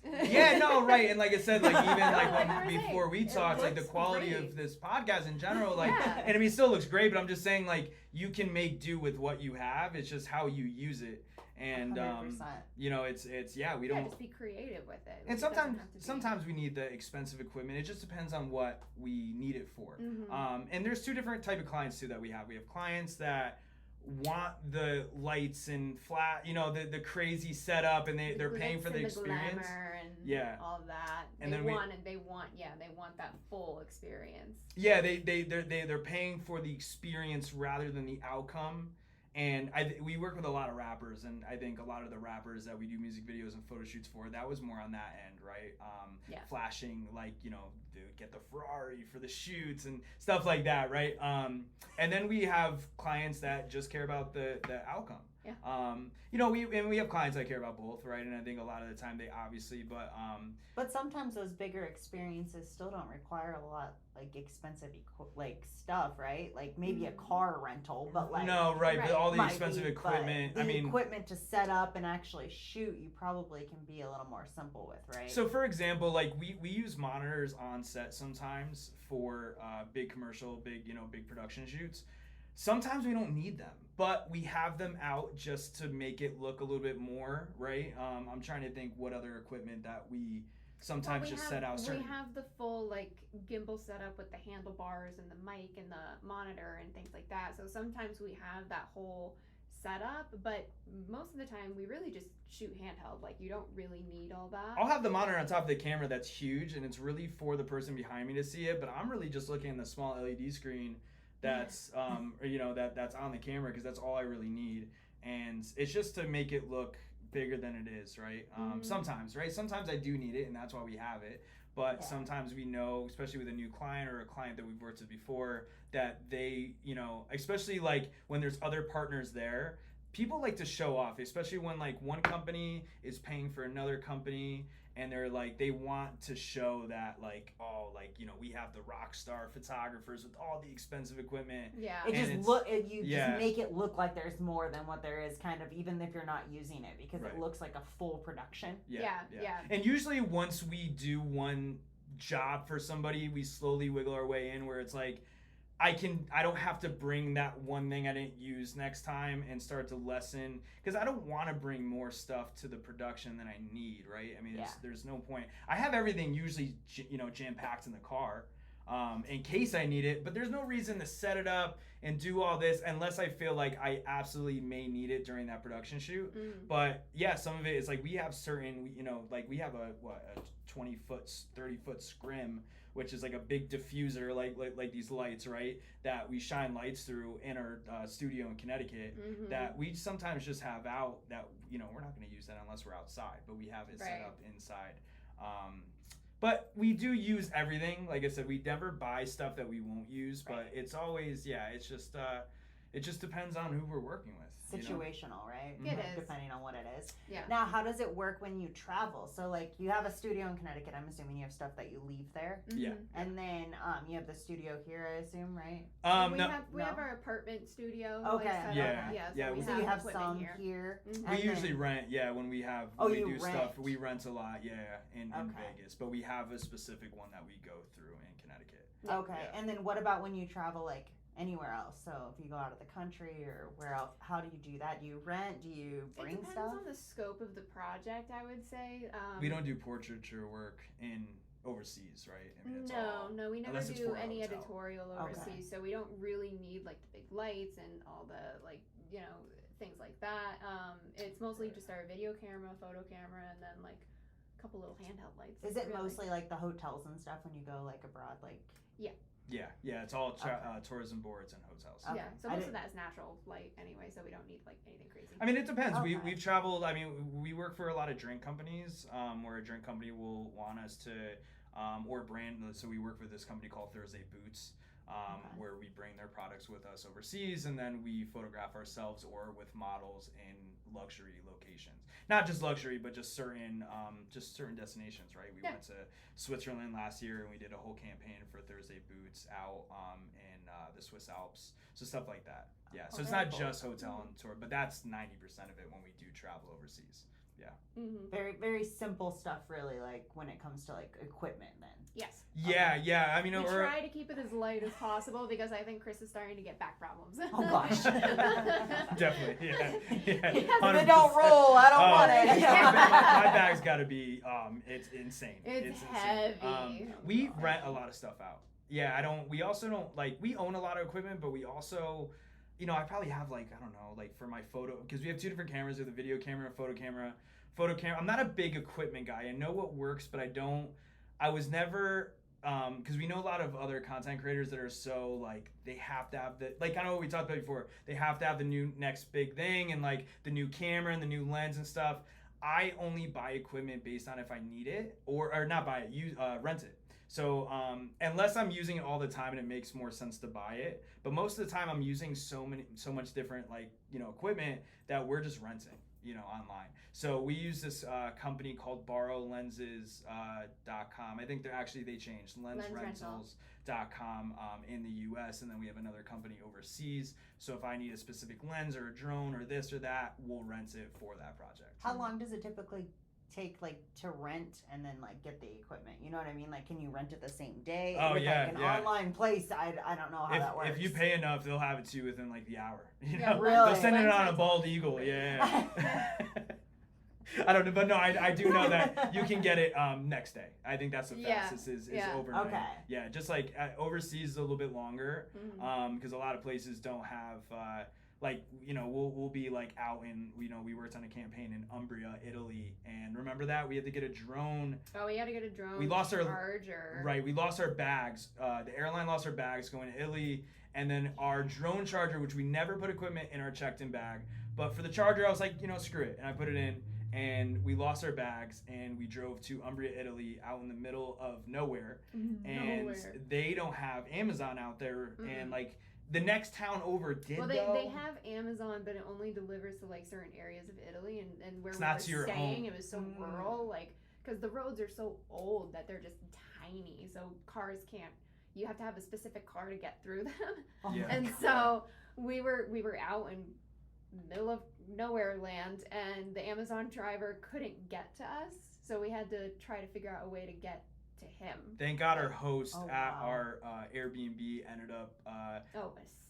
This is Yeah, no, right, and like I said, like even like Like when, I was before saying, we it talked, like the looks quality great. of this podcast in general, like, Yeah. and I mean, it still looks great, but I'm just saying, like, you can make do with what you have. It's just how you use it, and 100%. you know, it's yeah, we Yeah, don't. just be creative with it. And It doesn't sometimes have to be- sometimes we need the expensive equipment. It just depends on what we need it for. Mhm. And there's two different type of clients too that we have. We have clients that want the lights and flat, you know, the crazy setup, and they're paying glitz for the and experience. glamour and Yeah. all of that. And they then we- want that full experience. Yeah, they're paying for the experience rather than the outcome. And we work with a lot of rappers, and I think a lot of the rappers that we do music videos and photo shoots for, that was more on that end, right? Yeah. Flashing, like, you know, they would get the Ferrari for the shoots and stuff like that, right? And then we have clients that just care about the outcome. Yeah. You know, we have clients that care about both, right? And I think a lot of the time they obviously, But sometimes those bigger experiences still don't require a lot like expensive like stuff, right? Like maybe a car rental, but like no, right, but all the might expensive be, equipment. but I mean, equipment to set up and actually shoot, you probably can be a little more simple with, right? so for example, like we use monitors on set sometimes for big commercial, big production shoots. Sometimes we don't need them, but we have them out just to make it look a little bit more, right? I'm trying to think what other equipment that we sometimes Well, just set out certain. We have the full like gimbal setup with the handlebars and the mic and the monitor and things like that. So sometimes we have that whole setup, but most of the time we really just shoot handheld. Like you don't really need all that. I'll have the monitor on top of the camera that's huge, and it's really for the person behind me to see it, but I'm really just looking at the small LED screen that's that's on the camera, because that's all I really need, and it's just to make it look bigger than it is, right? Sometimes, right? Sometimes I do need it, and that's why we have it. But sometimes we know, especially with a new client or a client that we've worked with before, that they, especially like when there's other partners there, people like to show off, especially when like one company is paying for another company, and they're like, they want to show that like, oh, like, we have the rock star photographers with all the expensive equipment. Yeah. It And just just make it look like there's more than what there is, kind of, even if you're not using it, because Right. it looks like a full production. Yeah. And usually once we do one job for somebody, we slowly wiggle our way in where it's like, I don't have to bring that one thing I didn't use next time and start to lessen, because I don't want to bring more stuff to the production than I need, right? I mean, there's no point. I have everything usually, jam-packed in the car in case I need it, but there's no reason to set it up and do all this unless I feel like I absolutely may need it during that production shoot. But yeah, some of it is like we have certain, like we have a 20-foot, 30-foot scrim, which is like a big diffuser, like these lights, right? That we shine lights through in our studio in Connecticut. That we sometimes just have out. That we're not going to use that unless we're outside, but we have it set up inside. But we do use everything. Like I said, we never buy stuff that we won't use. But it's always it's just it just depends on who we're working with. Situational, right? It is. Depending on what it is. Yeah. Now, how does it work when you travel? So, like, you have a studio in Connecticut. I'm assuming you have stuff that you leave there. Yeah. And then you have the studio here, I assume, right? We have our apartment studio. Okay. Like, set up. Yeah. So, So you have equipment some here. here. We usually rent, when we have Oh, when you we do rent. stuff. We rent a lot, in Okay. Vegas. But we have a specific one that we go through in Connecticut. Okay. Yeah. And then what about when you travel, like, anywhere else? So if you go out of the country or where else, how do you do that? Do you rent? Do you bring It depends stuff? on the scope of the project, I would say. We don't do portraiture work in overseas, right? I mean, it's all, No, we never unless it's do for a any hotel. editorial overseas, so we don't really need like the big lights and all the things like that. It's mostly just our video camera, photo camera, and then like a couple little handheld lights. Is it really. mostly like the hotels and stuff when you go like abroad? Like Yeah, it's all tourism boards and hotels. Okay. Yeah, so I most didn't- of that is natural light anyway, so we don't need like anything crazy. I mean, it depends. Okay. We've traveled. I mean, we work for a lot of drink companies, where a drink company will want us to, or brand. So we work with this company called Thursday Boots, where we bring their products with us overseas, and then we photograph ourselves or with models in luxury locations. Not just luxury, but just certain destinations, right? We went to Switzerland last year, and we did a whole campaign for Thursday Boots out in the Swiss Alps. So stuff like that. Yeah. So it's not just hotel and tour, but that's 90% of it when we do travel overseas. Yeah. Very, very simple stuff, really, like when it comes to like equipment then. Yes. Yeah. I mean, we try to keep it as light as possible because I think Chris is starting to get back problems. Oh gosh. Definitely. Yeah. If it don't roll, I don't want it. My bag's got to be. It's insane. It's heavy. Insane. We rent a lot of stuff out. Yeah, we also don't, like, we own a lot of equipment, but we also, I probably have, like, I don't know, like, for my photo, because we have two different cameras. We have the video camera, photo camera. I'm not a big equipment guy. I know what works, but I was never, because we know a lot of other content creators that are so, like, they have to have I know what we talked about before. They have to have the new next big thing and, like, the new camera and the new lens and stuff. I only buy equipment based on if I need it, or not buy it, rent it. So unless I'm using it all the time and it makes more sense to buy it, but most of the time I'm using so much different, like, equipment that we're just renting, online. So we use this company called borrowlenses.com. I think they changed, lensrentals.com in the US, and then we have another company overseas. So if I need a specific lens or a drone or this or that, we'll rent it for that project. How long does it typically take, like, to rent and then, like, get the equipment? You know what I mean? Like, can you rent it the same day? Oh, with, yeah, like, an online place, I don't know how that works. If you pay enough, they'll have it to you within, like, the hour. Really? They'll send it on a bald eagle. Yeah. I don't know, but no, I do know that you can get it next day. I think that's the fastest is overnight. Okay. Yeah, just like overseas is a little bit longer because a lot of places don't have we'll be like out in, we worked on a campaign in Umbria, Italy, and remember that we had to get a drone. Oh, we had to get a drone. We lost charger. We lost our bags. The airline lost our bags going to Italy, and then our drone charger, which we never put equipment in our checked-in bag, but for the charger I was like, screw it, and I put it in. And we lost our bags, and we drove to Umbria, Italy, out in the middle of nowhere. And they don't have Amazon out there, and like the next town over did. Well, they have Amazon, but it only delivers to like certain areas of Italy, and where we were staying, it was so rural, like because the roads are so old that they're just tiny, so cars can't. You have to have a specific car to get through them, and so we were out in middle of nowhere land, and the Amazon driver couldn't get to us, so we had to try to figure out a way to get to him. Thank God our host at our Airbnb ended up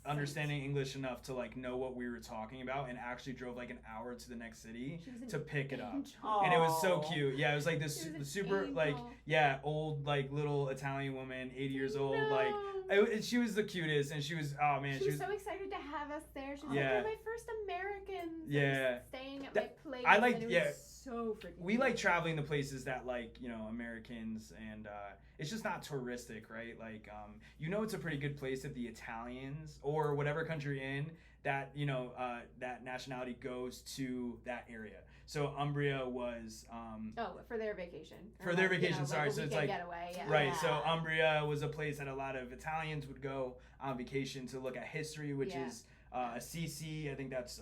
understanding English enough to like know what we were talking about, and actually drove like an hour to the next city to pick it up. And it was so cute. Yeah, it was like this super angel. Like old like little Italian woman, 80 years old, like she was the cutest, and she was she was so excited to have us there. She was like, "You're my first Americans." Yeah, staying at my place. I like so freaking we like traveling to places that like Americans, and it's just not touristic, right? Like it's a pretty good place if the Italians or whatever country you're in that that nationality goes to that area. So Umbria was for their vacation. For their vacation, sorry. So it's like getaway, right. So Umbria was a place that a lot of Italians would go on vacation to look at history, which is Assisi. I think that's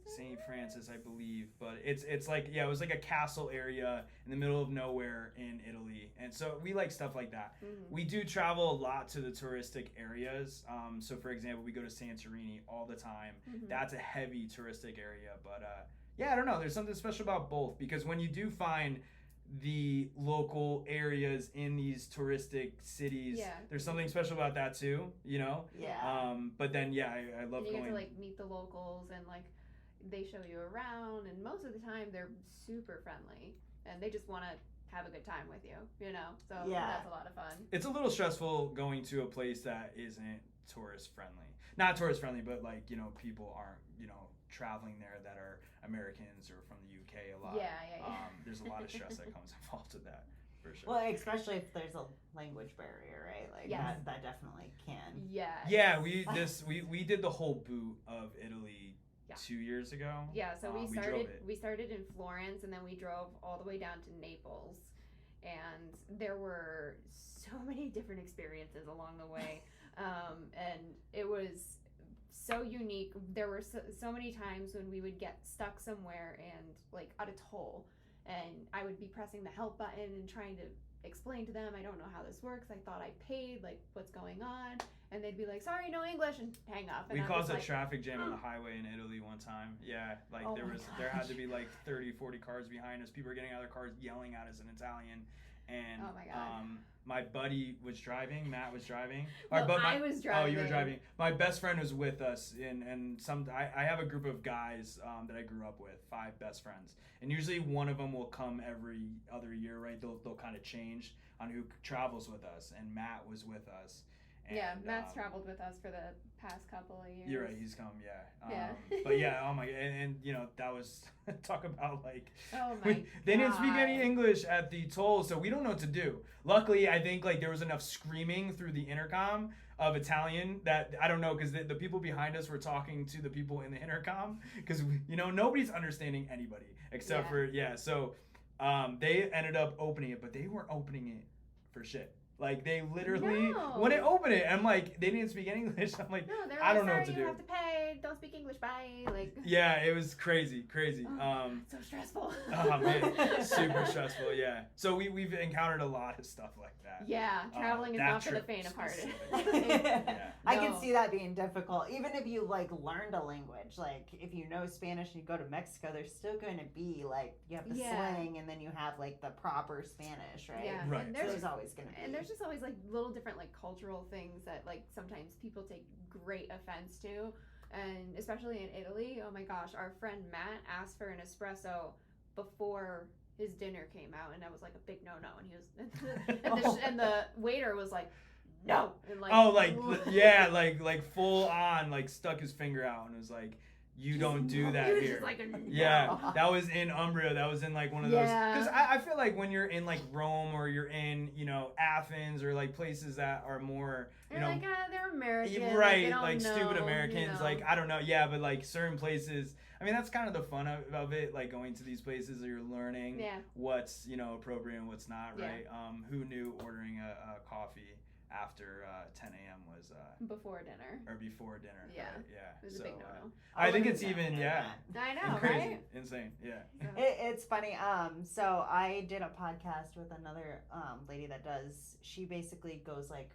Saint Francis, I believe, but it's like it was like a castle area in the middle of nowhere in Italy, and so we like stuff like that. We do travel a lot to the touristic areas. So for example, we go to Santorini all the time. That's a heavy touristic area, but I don't know. There's something special about both, because when you do find the local areas in these touristic cities, there's something special about that too. But then I love and you going. get to like meet the locals, and like they show you around, and most of the time they're super friendly and they just want to have a good time with you, so that's a lot of fun. It's a little stressful going to a place that isn't not tourist friendly, but like people aren't traveling there that are Americans or from the UK a lot. There's a lot of stress that comes involved with that, for sure. Well, especially if there's a language barrier, right? Like that definitely can. We did the whole boot of Italy 2 years ago. So we started in Florence, and then we drove all the way down to Naples, and there were so many different experiences along the way, and it was so unique. There were so many times when we would get stuck somewhere and like at a toll, and I would be pressing the help button and trying to explain to them, I don't know how this works, I thought I paid, like what's going on, and they'd be like, sorry, no English, and hang up. And we caused a like, traffic jam on the highway in Italy one time. Yeah, like there had to be like 30-40 cars behind us. People were getting out of their cars yelling at us in Italian, and oh my god. My buddy was driving. Matt was driving. I was driving. Oh, you were driving. My best friend was with us, and I have a group of guys that I grew up with, 5 best friends, and usually one of them will come every other year, right? They'll kind of change on who travels with us, and Matt was with us. And, yeah, Matt's traveled with us for the past couple of years. You're right, he's come, yeah. Yeah. But yeah, oh my, and you know, that was, talk about like, oh my they didn't speak any English at the toll, so we don't know what to do. Luckily, I think like there was enough screaming through the intercom of Italian that, I don't know, because the people behind us were talking to the people in the intercom, because, you know, nobody's understanding anybody except for, so they ended up opening it, but they weren't opening it for shit. Like, they literally wouldn't open it. I'm like, they didn't speak English. I'm like, no, they're I like, don't know what to you do. have to pay. Don't speak English. Bye. Like. Yeah, it was crazy. So stressful. Oh man, super stressful. Yeah. So we've encountered a lot of stuff like that. Yeah, traveling is not for the faint of heart. I can see that being difficult. Even if you like learned a language, like if you know Spanish and you go to Mexico, there's still going to be like you have the slang and then you have like the proper Spanish, right? Yeah, right. And there's always going to be. And there's just always like little different like cultural things that like sometimes people take great offense to, and especially in Italy. Oh my gosh, our friend Matt asked for an espresso before his dinner came out, and that was like a big no-no, and he was and the waiter was like, no, and like like full on like stuck his finger out and was like, you don't do that he was here. Just like Yeah, that was in Umbria. That was in like one of those, because I feel like when you're in like Rome or you're in, you know, Athens or like places that are more, you know, like, they're American, right? Like stupid Americans, you know. like I don't know, yeah, but like certain places. I mean, that's kind of the fun of it, like going to these places that you're learning what's, you know, appropriate and what's not, right? Who knew ordering a coffee after 10 a.m. was before dinner or before dinner? Yeah, right? Yeah. It was a big no-no. I think it's even I know, crazy, right? insane, yeah. It's funny. So I did a podcast with another lady that does. She basically goes like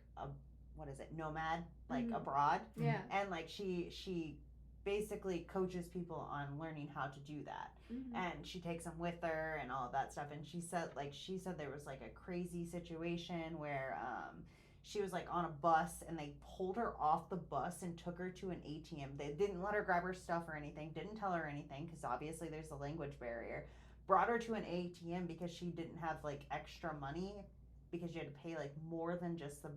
nomad, like abroad. Yeah. And like she basically coaches people on learning how to do that, and she takes them with her and all of that stuff. And she said there was like a crazy situation where she was like on a bus and they pulled her off the bus and took her to an ATM. They didn't let her grab her stuff or anything, didn't tell her anything because obviously there's a language barrier. Brought her to an ATM because she didn't have like extra money, because you had to pay like more than just the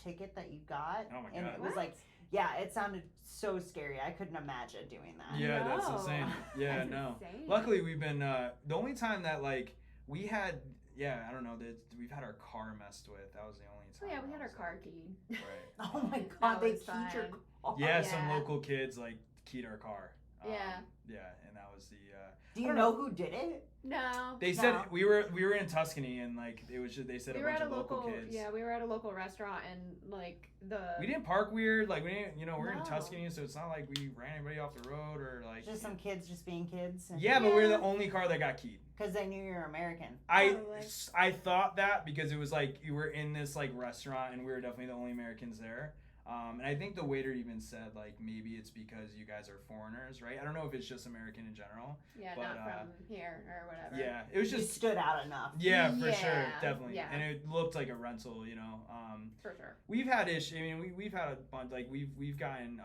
ticket that you got. Oh my and God. It was like, yeah, it sounded so scary. I couldn't imagine doing that. Yeah, that's insane. Yeah, that's no. insane. Luckily, we've been the only time that like we had, I don't know, that we've had our car messed with. That was the only time. Oh yeah, we had our car keyed. Right. Oh my God, they was keyed your car. Yeah, some local kids like keyed our car. Yeah, and that was the. Do you know who did it? No. They said we were in Tuscany and like it was just, they said we a were bunch at of local kids. Yeah, we were at a local restaurant and like we didn't park weird, like we didn't, you know, we're in No. Tuscany, so it's not like we ran anybody off the road or like Just some kids just being kids. But we're the only car that got keyed. Because they knew you're American. I thought that because it was like you were in this like restaurant and we were definitely the only Americans there. And I think the waiter even said like maybe it's because you guys are foreigners, right? I don't know if it's just American in general. Yeah, but, not from here or whatever. Yeah, it was just you stood out enough. Yeah, for sure, definitely. Yeah. And it looked like a rental, you know. For sure. We've had issues. I mean, we've had a bunch. Like we've gotten,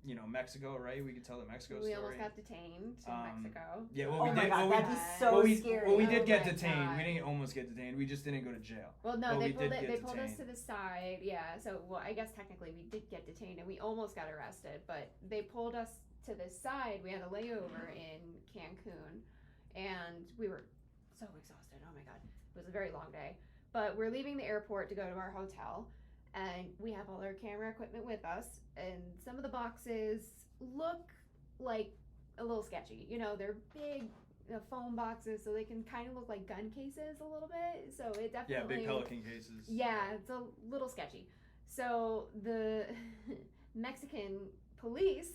you know, Mexico, right? We could tell the Mexico story. We almost got detained in Mexico. Yeah, well, we did. God, that'd be so scary. Well, we did get detained. We didn't almost get detained. We just didn't go to jail. Well, no, they pulled detained. us to the side. Yeah, so I guess technically we did get detained and we almost got arrested, but they pulled us to the side. We had a layover in Cancun, and we were so exhausted. Oh my God, it was a very long day. But we're leaving the airport to go to our hotel, and we have all our camera equipment with us, and some of the boxes look like a little sketchy. You know, they're big foam boxes, so they can kind of look like gun cases a little bit. So it definitely big Pelican cases. Yeah, it's a little sketchy. So the Mexican police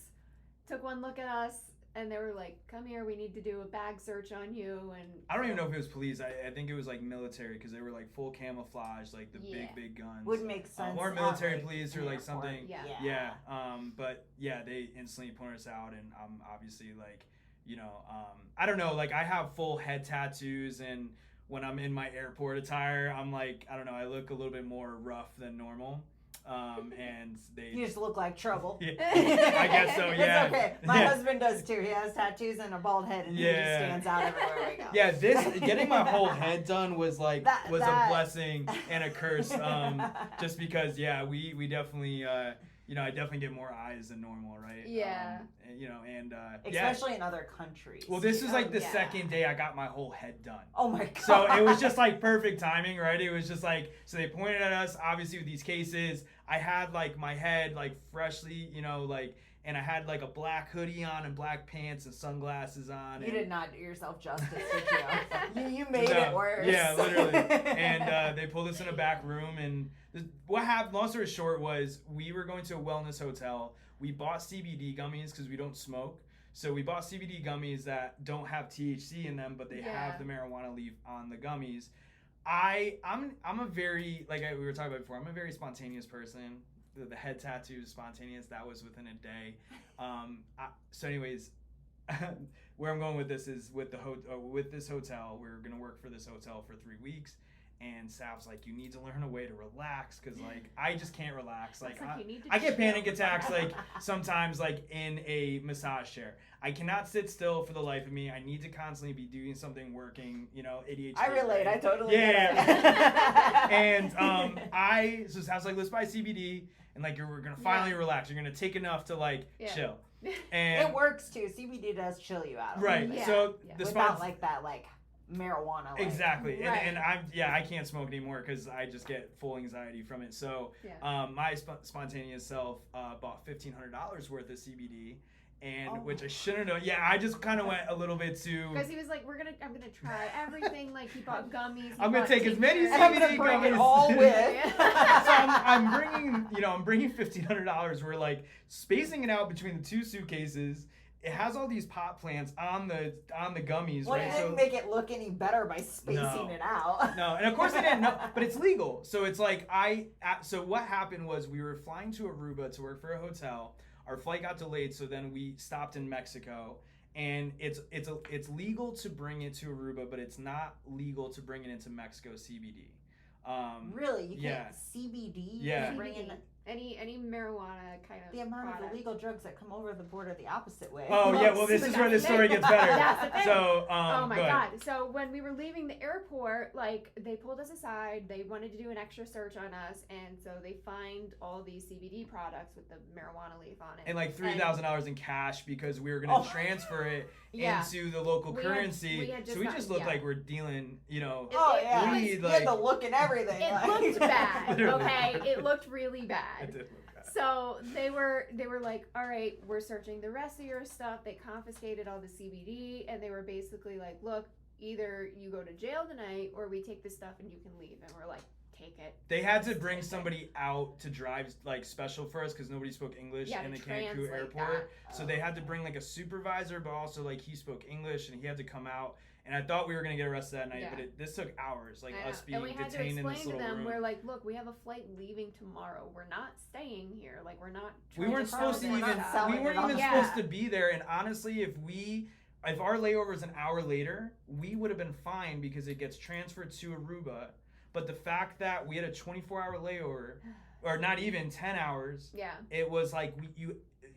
took one look at us and they were like, "Come here, we need to do a bag search on you." And I don't even know if it was police. I think it was like military because they were like full camouflage, like the big guns. Would make sense. Or military police or like something. Yeah. But yeah, they instantly pointed us out, and I'm obviously like, I don't know. Like I have full head tattoos, and when I'm in my airport attire, I'm like, I don't know. I look a little bit more rough than normal. And you just look like trouble. Yeah, I guess so. Yeah, it's okay. My husband does too. He has tattoos and a bald head, and he just stands out everywhere we go. Yeah, getting my whole head done was like a blessing and a curse. Just because we definitely I definitely get more eyes than normal, right? Yeah. Especially in other countries. Well, this is like the second day I got my whole head done. Oh my god. So it was just like perfect timing, right? It was just like, so they pointed at us, obviously with these cases. I had like my head like freshly, and I had like a black hoodie on and black pants and sunglasses on. You did not do yourself justice, did you? You made it worse. Yeah, literally. And they pulled us in a back room, and what happened, long story short, was we were going to a wellness hotel. We bought CBD gummies because we don't smoke. So we bought CBD gummies that don't have THC in them, but they have the marijuana leaf on the gummies. I'm a very, like we were talking about before, I'm a very spontaneous person. The head tattoo is spontaneous. That was within a day. So anyways, where I'm going with this is with this hotel. We're going to work for this hotel for 3 weeks. And Sav's like, you need to learn a way to relax, because like I just can't relax. Like I get panic attacks like sometimes like in a massage chair. I cannot sit still for the life of me. I need to constantly be doing something, working. ADHD. I relate. Right? I totally get it. And so Sav's like, let's buy CBD, and like we're gonna finally relax. You're gonna take enough to like chill. And it works too. CBD does chill you out. Right. Yeah. So without like that marijuana. Exactly. Right. And I can't smoke anymore because I just get full anxiety from it. So my spontaneous self bought $1,500 worth of CBD, and which I shouldn't have. Yeah, I just kind of went a little bit too. Because he was like, I'm gonna try everything. Like he bought gummies. I'm gonna take as many and I'm gonna bring it all with. So I'm bringing $1,500. We're like spacing it out between the two suitcases. It has all these pot plants on the gummies, well, right? It didn't make it look any better by spacing it out. No, and of course I didn't know, but it's legal. So it's like so what happened was we were flying to Aruba to work for a hotel. Our flight got delayed, so then we stopped in Mexico. And it's legal to bring it to Aruba, but it's not legal to bring it into Mexico CBD. Really? You can't CBD? Yeah. Bring in any marijuana kind of the amount product. of illegal drugs that come over the border the opposite way. Oh yeah, well this is where the story gets better. That's the thing. So oh my god. So when we were leaving the airport, like they pulled us aside, they wanted to do an extra search on us, and so they find all these CBD products with the marijuana leaf on it. And like $3,000 in cash because we were gonna transfer it into the local currency. So we just looked like we're dealing, weed. You had the look and everything. It looked bad. Okay, it looked really bad. It did look bad. So they were like, all right, we're searching the rest of your stuff. They confiscated all the CBD, and they were basically like, look, either you go to jail tonight or we take this stuff and you can leave. And we're like, take it. They had to bring somebody out to drive like special for us because nobody spoke English in the Cancun airport. So they had to bring like a supervisor, but also like he spoke English, and he had to come out. And I thought we were gonna get arrested that night, but this took hours, like us being detained in this little room. And we had to explain to them, we're like, look, we have a flight leaving tomorrow. We're not staying here. Like, we're not. We weren't supposed to even. We weren't even supposed to be there. And honestly, if our layover is an hour later, we would have been fine because it gets transferred to Aruba. But the fact that we had a 24-hour layover, or not even 10 hours, it was like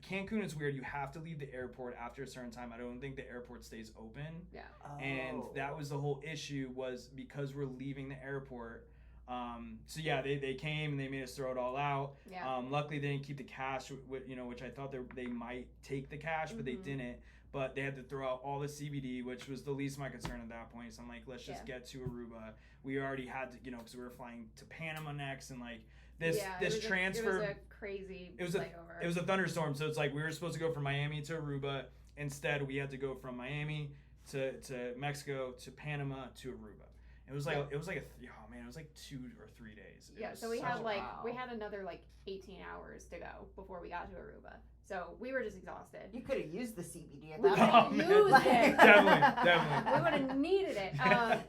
Cancun is weird. You have to leave the airport after a certain time. I don't think the airport stays open. Yeah. And that was the whole issue, was because we're leaving the airport. So yeah, they came and they made us throw it all out. Yeah. Luckily they didn't keep the cash, which I thought they might take the cash, but they didn't. But they had to throw out all the CBD, which was the least of my concern at that point. So I'm like, let's just get to Aruba. We already had to, because we were flying to Panama next, and like this transfer. It was a crazy layover. It was a thunderstorm, so it's like we were supposed to go from Miami to Aruba. Instead, we had to go from Miami to Mexico to Panama to Aruba. It was like it was like 2 or 3 days. So we had another like 18 hours to go before we got to Aruba. So we were just exhausted. You could have used the CBD at We that could have point. used it. Definitely. We would have needed it.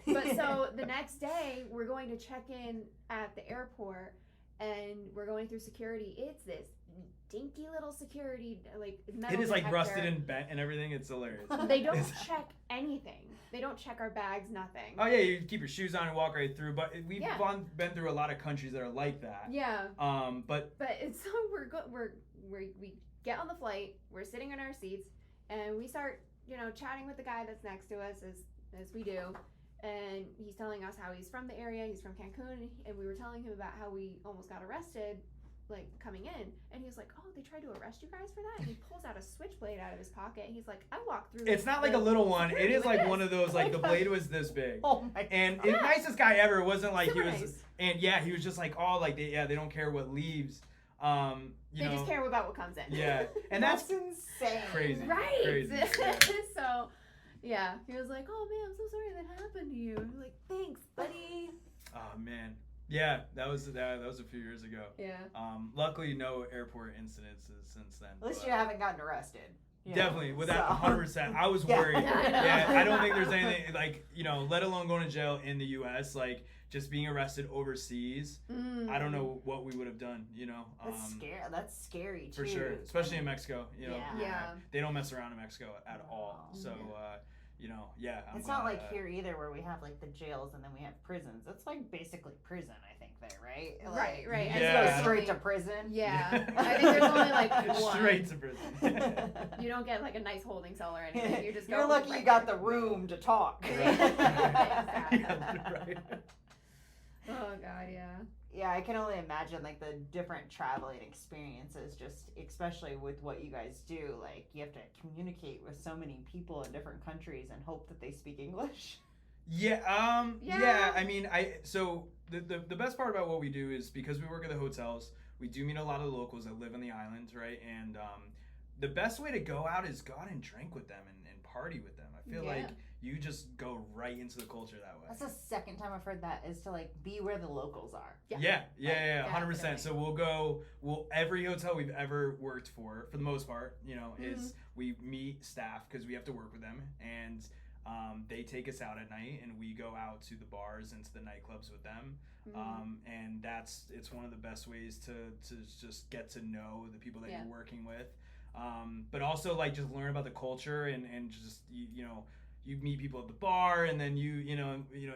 But so the next day, we're going to check in at the airport, and we're going through security. It's this dinky little security, like metal It is like detector. rusted and bent and everything. It's hilarious. They don't check anything. They don't check our bags, nothing. Oh yeah, you keep your shoes on and walk right through. But we've Yeah. been through a lot of countries that are like that. Yeah. But it's so we get on the flight. We're sitting in our seats, and we start, chatting with the guy that's next to us as we do. And he's telling us how he's from the area. He's from Cancun, and we were telling him about how we almost got arrested, like coming in. And he was like, "Oh, they tried to arrest you guys for that?" And he pulls out a switchblade out of his pocket. And he's like, "I walked through." it's not like a little one. It is like one of those, like the blade was this big. Oh my god. And the nicest guy ever. It wasn't like Super he was. nice. And yeah, he was just like, oh, like they don't care what leaves. They just care about what comes in. Yeah, and that's insane. crazy. Right. Crazy. So, yeah, he was like, "Oh man, I'm so sorry that happened to you." I'm like, "Thanks, buddy." Oh man, yeah, that was a few years ago. Yeah. Luckily, no airport incidents since then. At least but you haven't gotten arrested. Definitely, with that 100%. I was Yeah. worried. Yeah. I don't think there's anything like let alone going to jail in the U.S. Like just being arrested overseas. I don't know what we would have done. That's scary. That's scary too. For sure, especially in Mexico. Yeah. They don't mess around in Mexico at all. So, I'm It's not glad, like here either, where we have like the jails and then we have prisons. It's like basically prison, I think, there, right? Like, Right. You Yeah. go straight to prison. Yeah. I think there's only like one. Straight to prison. You don't get like a nice holding cell or anything. You just go. You're lucky right you got there. the room to talk. Exactly. Yeah, right. Oh god, yeah. Yeah, I can only imagine like the different traveling experiences, just especially with what you guys do. Like you have to communicate with so many people in different countries and hope that they speak English. Yeah. Yeah. I mean, so the best part about what we do is because we work at the hotels, we do meet a lot of locals that live on the island, right? And the best way to go out is go out and drink with them and party with them. I feel like you just go right into the culture that way. That's the second time I've heard that, is to like be where the locals are. Yeah, 100%. Definitely. So every hotel we've ever worked for the most part, is we meet staff because we have to work with them, and they take us out at night, and we go out to the bars and to the nightclubs with them. And it's one of the best ways to just get to know the people that you're working with. But also like just learn about the culture and just you meet people at the bar, and then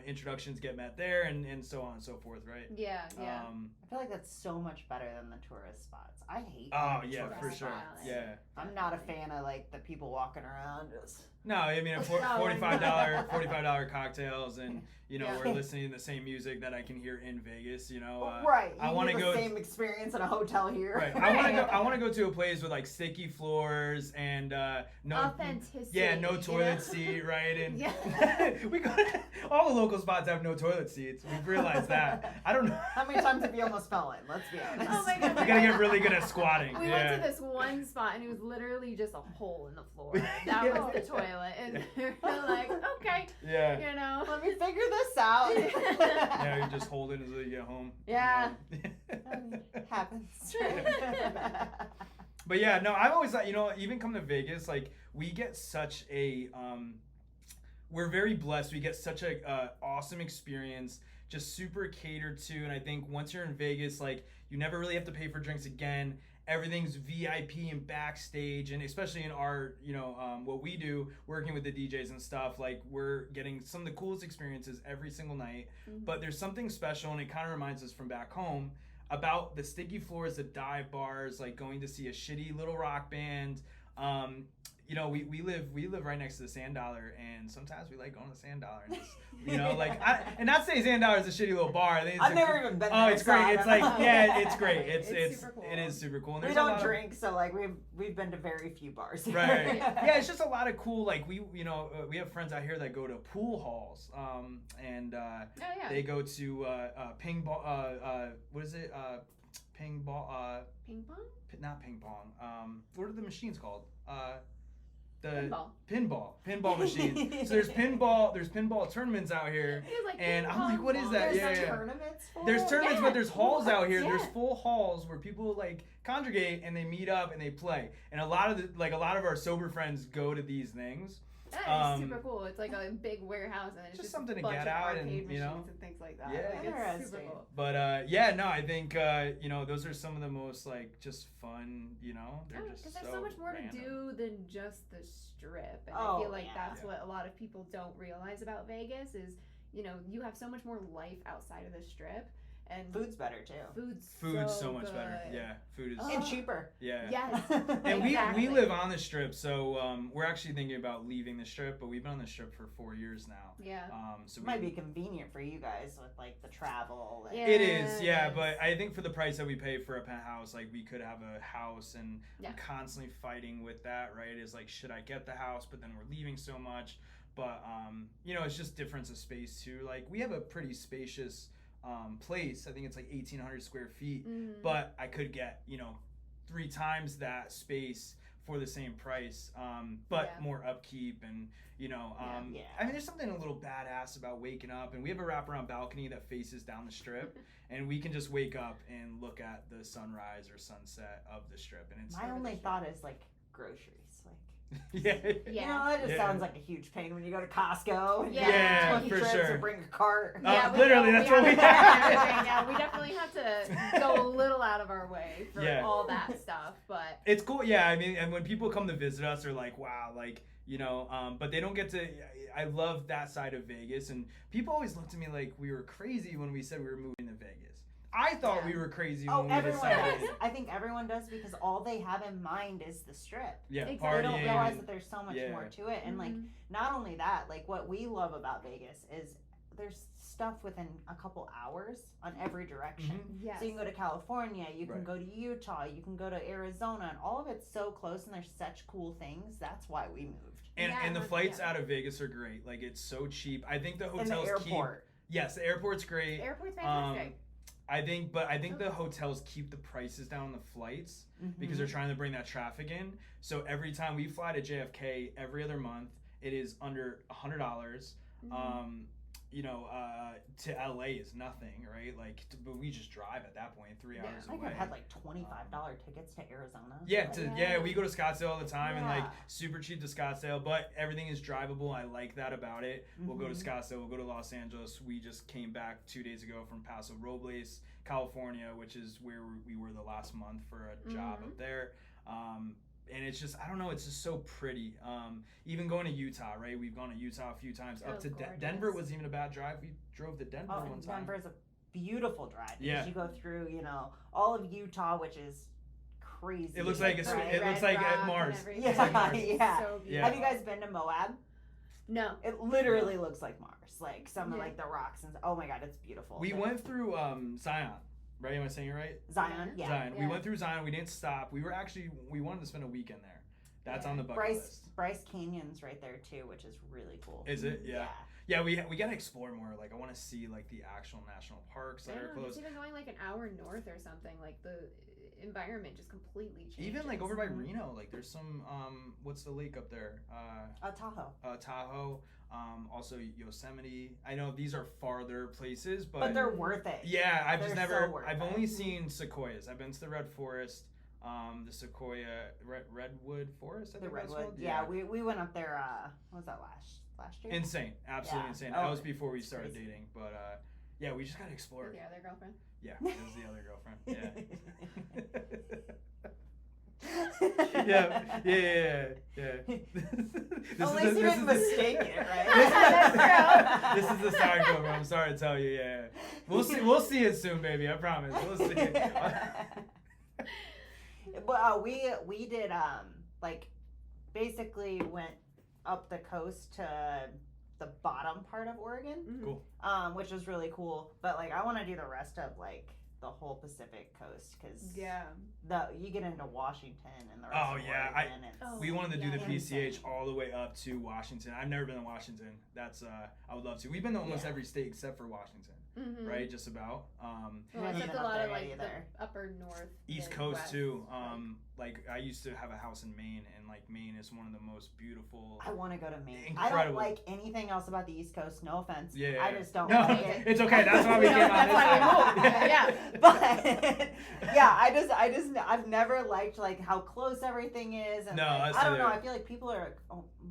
introductions get met there, and so on and so forth, right? Yeah. I feel like that's so much better than the tourist spots. I hate. Oh the yeah, tourist for sure. spots. Yeah. I'm not a fan of like the people walking around just. No, I mean $45 cocktails, and Yeah. we're listening to the same music that I can hear in Vegas. Right. I want to go. Same experience in a hotel here. Right. I want to go to a place with like sticky floors and no. Authenticity. Yeah, no toilet seat, right? And Yeah. we go to, all the local spots have no toilet seats. We've realized that. I don't know. How many times have you almost fell in? Let's be honest. Oh my God. We gotta get really good at squatting. We went to this one spot, and it was literally just a hole in the floor. That was the toilet, and we're like, okay, Yeah. Let me figure this out. Yeah, you just hold it until you get home. Yeah. Happens. But yeah, no, I've always thought, even come to Vegas, like we get such a, we're very blessed. We get such a awesome experience, just super catered to. And I think once you're in Vegas, like you never really have to pay for drinks again. Everything's VIP and backstage, and especially in our, what we do, working with the DJs and stuff, like we're getting some of the coolest experiences every single night. But there's something special, and it kind of reminds us from back home about the sticky floors, the dive bars, like going to see a shitty little rock band. We live right next to the Sand Dollar, and sometimes we like going to the Sand Dollar and just, and not say Sand Dollar is a shitty little bar. I think I've never even been there. Oh, it's great. It's like, it's great. It's super cool. It is super cool. And We don't drink, so like we've been to very few bars. Right. Yeah, it's just a lot of cool. Like we have friends out here that go to pool halls, and they go to ping ball. What is it? Ping ball. Ping pong? Not ping pong. What are the machines called? pinball machines. So there's pinball tournaments out here, and I'm like, what is that? There's tournaments for There's it? tournaments, but there's halls out here. Yeah. There's full halls where people like congregate and they meet up and they play. And a lot of our sober friends go to these things. That is super cool. It's like a big warehouse, and it's just just something to a bunch get of out arcade and, you know, machines and things like that. Yeah. Like, it's super cool. But I think those are some of the most like just fun. They're just because there's so much more random. to do than just the Strip, and Oh, I feel like yeah. that's what a lot of people don't realize about Vegas is you have so much more life outside of the Strip, and Food's better too. Food's so much good. better. Yeah, food is And cheaper. yeah. Yes. And Exactly. we live on the Strip, so we're actually thinking about leaving the Strip, but we've been on the Strip for 4 years now. Yeah. So It might be convenient for you guys with like the travel. And... Yeah. It is, yeah, but I think for the price that we pay for a penthouse, like we could have a house, and I'm constantly fighting with that, right? Is like, should I get the house? But then we're leaving so much. But it's just difference of space too. Like we have a pretty spacious place. I think it's like 1,800 square feet, but I could get 3 times that space for the same price, but more upkeep and I mean, there's something a little badass about waking up, and we have a wraparound balcony that faces down the Strip, and we can just wake up and look at the sunrise or sunset of the Strip, and it's my only thought is like groceries, like. Yeah. That just sounds like a huge pain when you go to Costco. And Yeah, 20 for trips sure. To bring a cart. Yeah, literally, that's what we have. have. Yeah, we definitely have to go a little out of our way for all that stuff, but it's cool. Yeah, I mean, and when people come to visit us, they're like, wow, like, but they don't get to. I love that side of Vegas, and people always looked at me like we were crazy when we said we were moving to Vegas. I thought we were crazy when we everyone decided. does. I think everyone does because all they have in mind is the Strip. Yeah, Exactly. They don't partying. realize that there's so much more to it, and like not only that, like what we love about Vegas is there's stuff within a couple hours on every direction. Yes. So you can go to California, you can go to Utah, you can go to Arizona, and all of it's so close, and there's such cool things. That's why we moved. And the flights out of Vegas are great. Like it's so cheap. I think the hotels and the airport. Yes, the airport's great. The airport's fantastic. I think the hotels keep the prices down on the flights because they're trying to bring that traffic in. So every time we fly to JFK every other month, it is under $100. To LA is nothing, right? Like, but we just drive at that point 3 hours away. I could have had like $25 tickets to Arizona. We go to Scottsdale all the time and like super cheap to Scottsdale, but everything is drivable. I like that about it. We'll go to Scottsdale, we'll go to Los Angeles. We just came back 2 days ago from Paso Robles, California, which is where we were the last month for a job up there. And it's just, I don't know, it's just so pretty. Even going to Utah, right? We've gone to Utah a few times. Up to Denver wasn't even a bad drive. We drove to Denver one time. Denver's a beautiful drive. Because you go through, all of Utah, which is crazy. It looks like it looks like at Mars. Yeah. So beautiful. Have you guys been to Moab? No. It literally looks like Mars. Like some of like the rocks and oh my god, it's beautiful. We went through Zion. Right? Am I saying it right? Zion, yeah. Zion. We went through Zion. We didn't stop. We wanted to spend a weekend there. That's on the bucket list. Bryce Canyon's right there too, which is really cool. Is it? Yeah. Yeah, we gotta explore more. Like I want to see like the actual national parks that are close. It's even going like an hour north or something. Like the environment just completely changes. Even like over by Reno, like there's some what's the lake up there? Tahoe. Tahoe. Also Yosemite. I know these are farther places, but they're worth it. Yeah, I've only seen sequoias. I've been to the Red Forest, the Sequoia Redwood Forest. I think that's called. Yeah, we went up there. What was that last year? Insane, absolutely insane. That was before we started dating, but we just gotta explore. The other girlfriend. Yeah, it was the other girlfriend. Yeah. At least you didn't mistake it, right? This is the side girlfriend. I'm sorry to tell you. Yeah, we'll see it soon, baby. I promise. We'll see it. But we did like basically went up the coast to the bottom part of Oregon. Cool. Which was really cool. But like I want to do the rest of like the whole Pacific coast because you get into Washington and the rest of Oregon. We wanted to do the PCH all the way up to Washington. I've never been to Washington. That's I would love to. We've been to almost every state except for Washington, right? Just about. Except a lot of like the upper north, East Coast West, too. like I used to have a house in Maine, and like Maine is one of the most beautiful. I want to go to Maine. Incredible. I don't like anything else about the East Coast. No offense. Yeah. I just don't No, like it. it's okay. That's why we came on That's this why we side. moved. Yeah. But yeah, I've never liked like how close everything is, and No, like, us I don't know. either. I feel like people are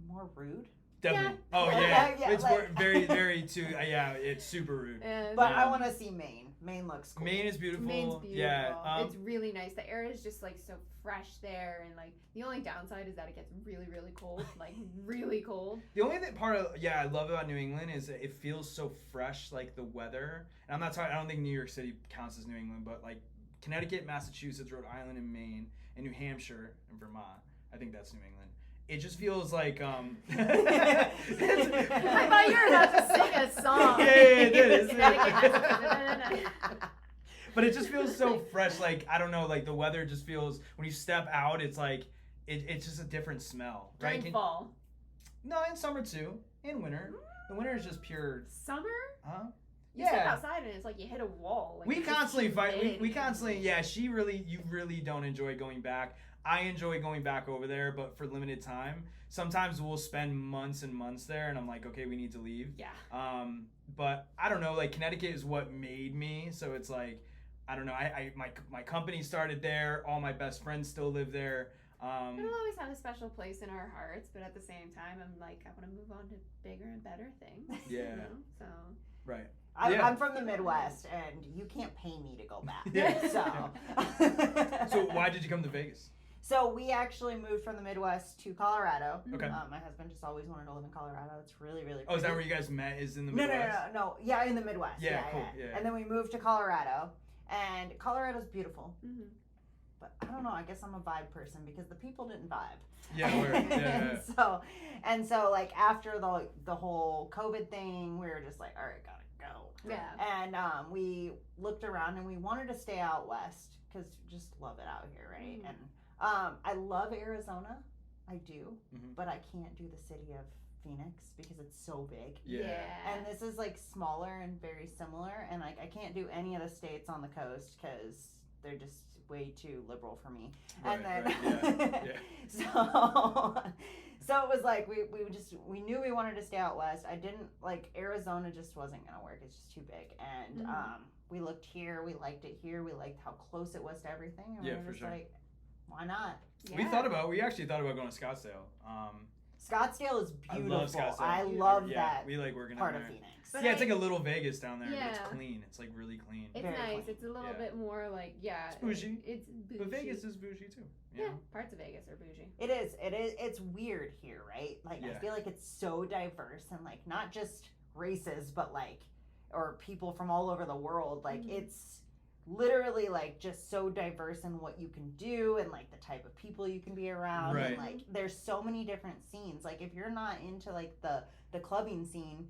more rude. Definitely. Yeah. Oh Yeah, yeah. yeah, It's like- very, very too. Yeah, it's super rude. And But Yeah. I want to see Maine. Maine looks cool. Maine is beautiful. Maine's beautiful. Yeah. It's really nice. The air is just like so fresh there, and like the only downside is that it gets really, really cold, like really cold. The only part of I love about New England is that it feels so fresh, like the weather. And I'm not talking. I don't think New York City counts as New England, but like Connecticut, Massachusetts, Rhode Island, and Maine, and New Hampshire and Vermont. I think that's New England. It just feels like I thought you were about to sing a song. Yeah, it is. Connecticut. But it just feels so fresh. Like I don't know. Like the weather just feels when you step out. It's like it's just a different smell, right? During fall. No, in summer too. In winter. The winter is just pure. Summer? Huh? You step outside and it's like you hit a wall. Like, We it's just constantly fight. We humidity. constantly. Yeah, you really don't enjoy going back. I enjoy going back over there, but for limited time. Sometimes we'll spend months and months there, and I'm like, okay, we need to leave. Yeah. But I don't know. Like Connecticut is what made me. So it's like, I don't know. My company started there. All my best friends still live there. It'll always have a special place in our hearts, but at the same time, I'm like, I want to move on to bigger and better things. Yeah. You know? So. Right. I'm from the Midwest, and you can't pay me to go back. Yeah. So. So why did you come to Vegas? So we actually moved from the Midwest to Colorado. Okay. My husband just always wanted to live in Colorado. It's really, really. Oh, is that pretty. where you guys met? Is in the No, Midwest? no. Yeah, in the Midwest. Yeah, cool, yeah. And then we moved to Colorado, and Colorado's beautiful. Mm-hmm. But I don't know. I guess I'm a vibe person because the people didn't vibe. Yeah, word. Yeah. And so like after the whole COVID thing, we were just like, all right, gotta go. Yeah. And we looked around and we wanted to stay out west because just love it out here, right? Mhm. And I love Arizona, I do, Mhm. but I can't do the city of Phoenix because it's so big. Yeah. And this is like smaller and very similar, and like I can't do any of the states on the coast because they're just way too liberal for me. And then Right, yeah. so it was like we knew we wanted to stay out west. I didn't like Arizona, just wasn't gonna work. It's just too big. And we looked here, we liked it here, we liked how close it was to everything, and Yeah, we were for just sure. like, why not? Yeah. We actually thought about going to Scottsdale. Scottsdale is I beautiful. love Scottsdale. I love Yeah, that we like working part down of there. Phoenix. But Yeah, it's I- like a little Vegas down there, but it's Yeah. clean. It's like really clean. It's Very nice. clean. It's a little Yeah. bit more like, yeah. It's bougie. It's bougie. But Vegas is bougie too. You Yeah, know? parts of Vegas are bougie. It is. It's weird here, right? Like I Yeah. feel like it's so diverse and like not just races, but like or people from all over the world. Like Mhm. it's literally like just so diverse in what you can do and like the type of people you can be around. Right. And like there's so many different scenes. Like if you're not into like the clubbing scene,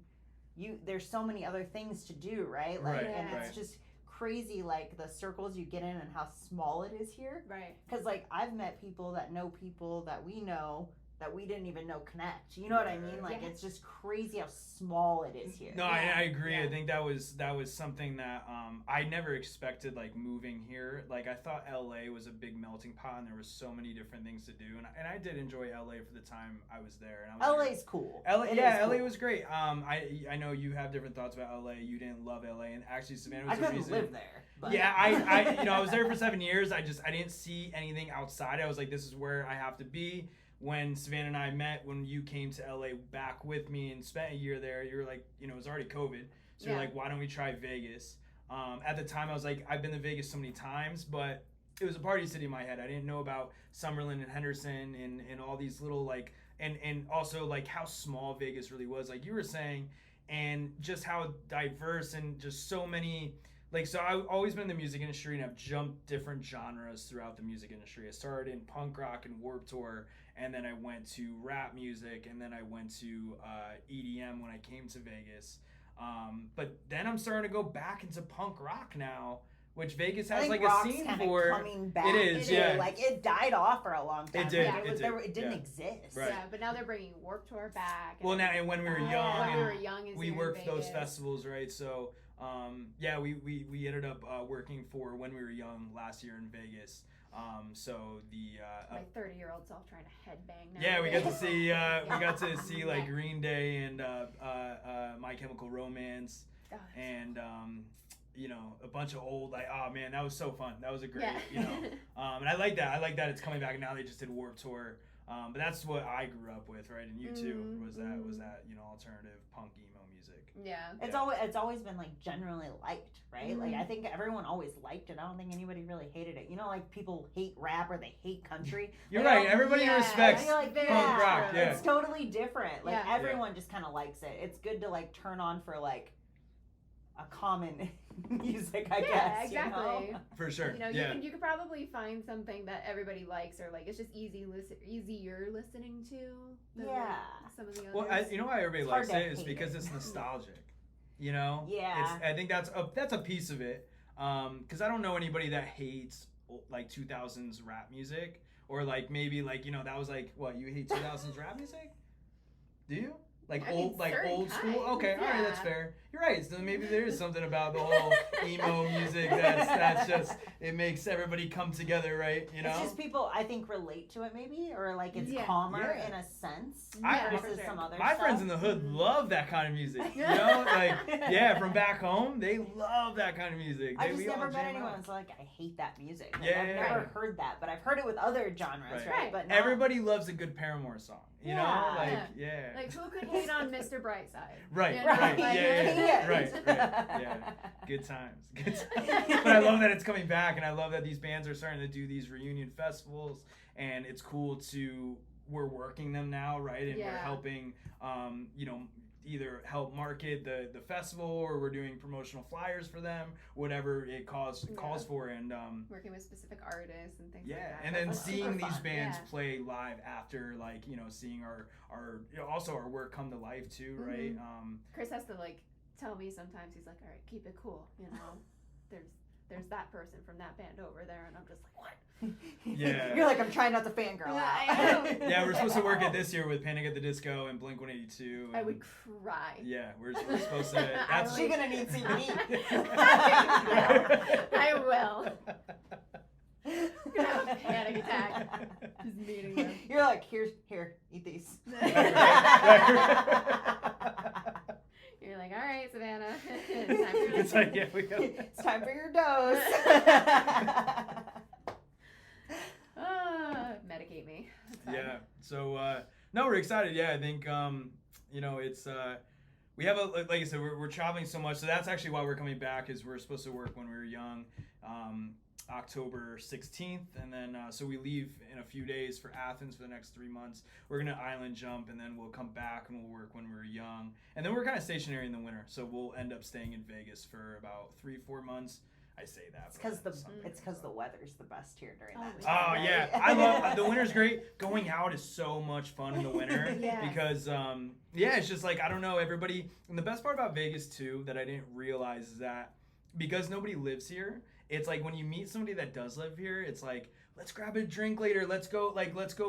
there's so many other things to do, right? Like Right, and right. it's just crazy like the circles you get in and how small it is here. Right. Because, like, I've met people that know people that we know that we didn't even know connect. You know what I mean? Like, Yeah. it's just crazy how small it is here. No, Yeah. I agree. Yeah. I think that was something that I never expected. Like moving here, like I thought LA was a big melting pot, and there was so many different things to do. And I did enjoy LA for the time I was there. And I was LA's cool. LA, It yeah, is LA cool. was great. I know you have different thoughts about LA. You didn't love LA, and actually Savannah was I the couldn't reason. live there. But. Yeah, I was there for 7 years. I didn't see anything outside. I was like, this is where I have to be. When Savannah and I met, when you came to LA back with me and spent a year there, you were like, it was already COVID. So you're Yeah. like, why don't we try Vegas? At the time, I was like, I've been to Vegas so many times, but it was a party city in my head. I didn't know about Summerlin and Henderson and all these little like, and also like how small Vegas really was, like you were saying, and just how diverse and just so many. Like, so I've always been in the music industry and I've jumped different genres throughout the music industry. I started in punk rock and Warped Tour, and then I went to rap music, and then I went to EDM when I came to Vegas. But then I'm starting to go back into punk rock now, which Vegas I has think like rock's a scene kinda for. coming back. It is, too. yeah. Like, it died off for a long time. It did, Like, it did, it didn't yeah. exist. Right. Yeah, but now they're bringing Warped Tour back. Well, now, and when we were young, When we and were young, is we here in worked those Vegas. festivals, right? So, we ended up working for When We Were Young last year in Vegas. So the my 30-year-old self trying to headbang now. yeah, we got to see like Green Day and My Chemical Romance and you know, a bunch of old, like, oh man, that was so fun. That was a great, you know, and I like that. I like that it's coming back. Now they just did Warped Tour. But that's what I grew up with, right? And you too, was that, you know, alternative punk emo music. Yeah. It's always been like generally liked, right? Like I think everyone always liked it. I don't think anybody really hated it. You know, like people hate rap or they hate country. You're right. Everybody respects like, punk rock. Yeah. It's totally different. Like everyone just kind of likes it. It's good to like turn on for like a common music, I guess. Exactly. You know? For sure. You know, you could probably find something that everybody likes, or like it's just easier listening to. Than, like, some of the others. Well, you know why everybody likes it is because it's nostalgic. You know. Yeah. I think that's a piece of it. Because I don't know anybody that hates like 2000s rap music, or like maybe like, you know, that was like, what, you hate 2000s rap music? Do you? Like old school. Okay, all right, that's fair. You're right. So maybe there is something about the whole emo music that's just, it makes everybody come together, right? You know. It's just people I think relate to it maybe, or like it's calmer in a sense versus some other. My friends in the hood love that kind of music. You know, like from back home, they love that kind of music. I just never met anyone who's like, I hate that music. Like, I've never heard that, but I've heard it with other genres, right? But everybody loves a good Paramore song. You know, like who could hate on Mr. Brightside? Right, you know? right, right, good times. But I love that it's coming back, and I love that these bands are starting to do these reunion festivals, and it's cool we're working them now, right? And we're helping, you know, either help market the festival, or we're doing promotional flyers for them, whatever it calls for, and working with specific artists and things like that. And then seeing these bands play live after, like, you know, seeing our also our work come to life too, right? Chris has to like tell me sometimes, he's like, all right, keep it cool, you know, there's that person from that band over there, and I'm just like, what? Yeah. You're like, I'm trying not to fangirl out. Yeah, we're supposed to work it this year with Panic at the Disco and Blink-182. I would cry. Yeah, we're supposed to. That's she gonna need CBD. I will. I'm gonna have a panic attack. Just meeting them. You're like, here, eat these. You're like, all right, Savannah. It's time for your dose. Medicate me. Yeah. So no, we're excited. Yeah, I think you know, it's we have like I said, we're traveling so much, so that's actually why we're coming back. Is we're supposed to work when we were young. October 16th, and then so we leave in a few days for Athens for the next 3 months. We're gonna island jump, and then we'll come back and we'll work when we were young, and then we're kind of stationary in the winter, so we'll end up staying in Vegas for about 3-4 months. I say that it's because the weather's the best here during that time. Oh yeah, I love the winter's great. Going out is so much fun in the winter because it's just like, I don't know, everybody. And the best part about Vegas too that I didn't realize is that because nobody lives here, it's like when you meet somebody that does live here, it's like, let's grab a drink later, let's go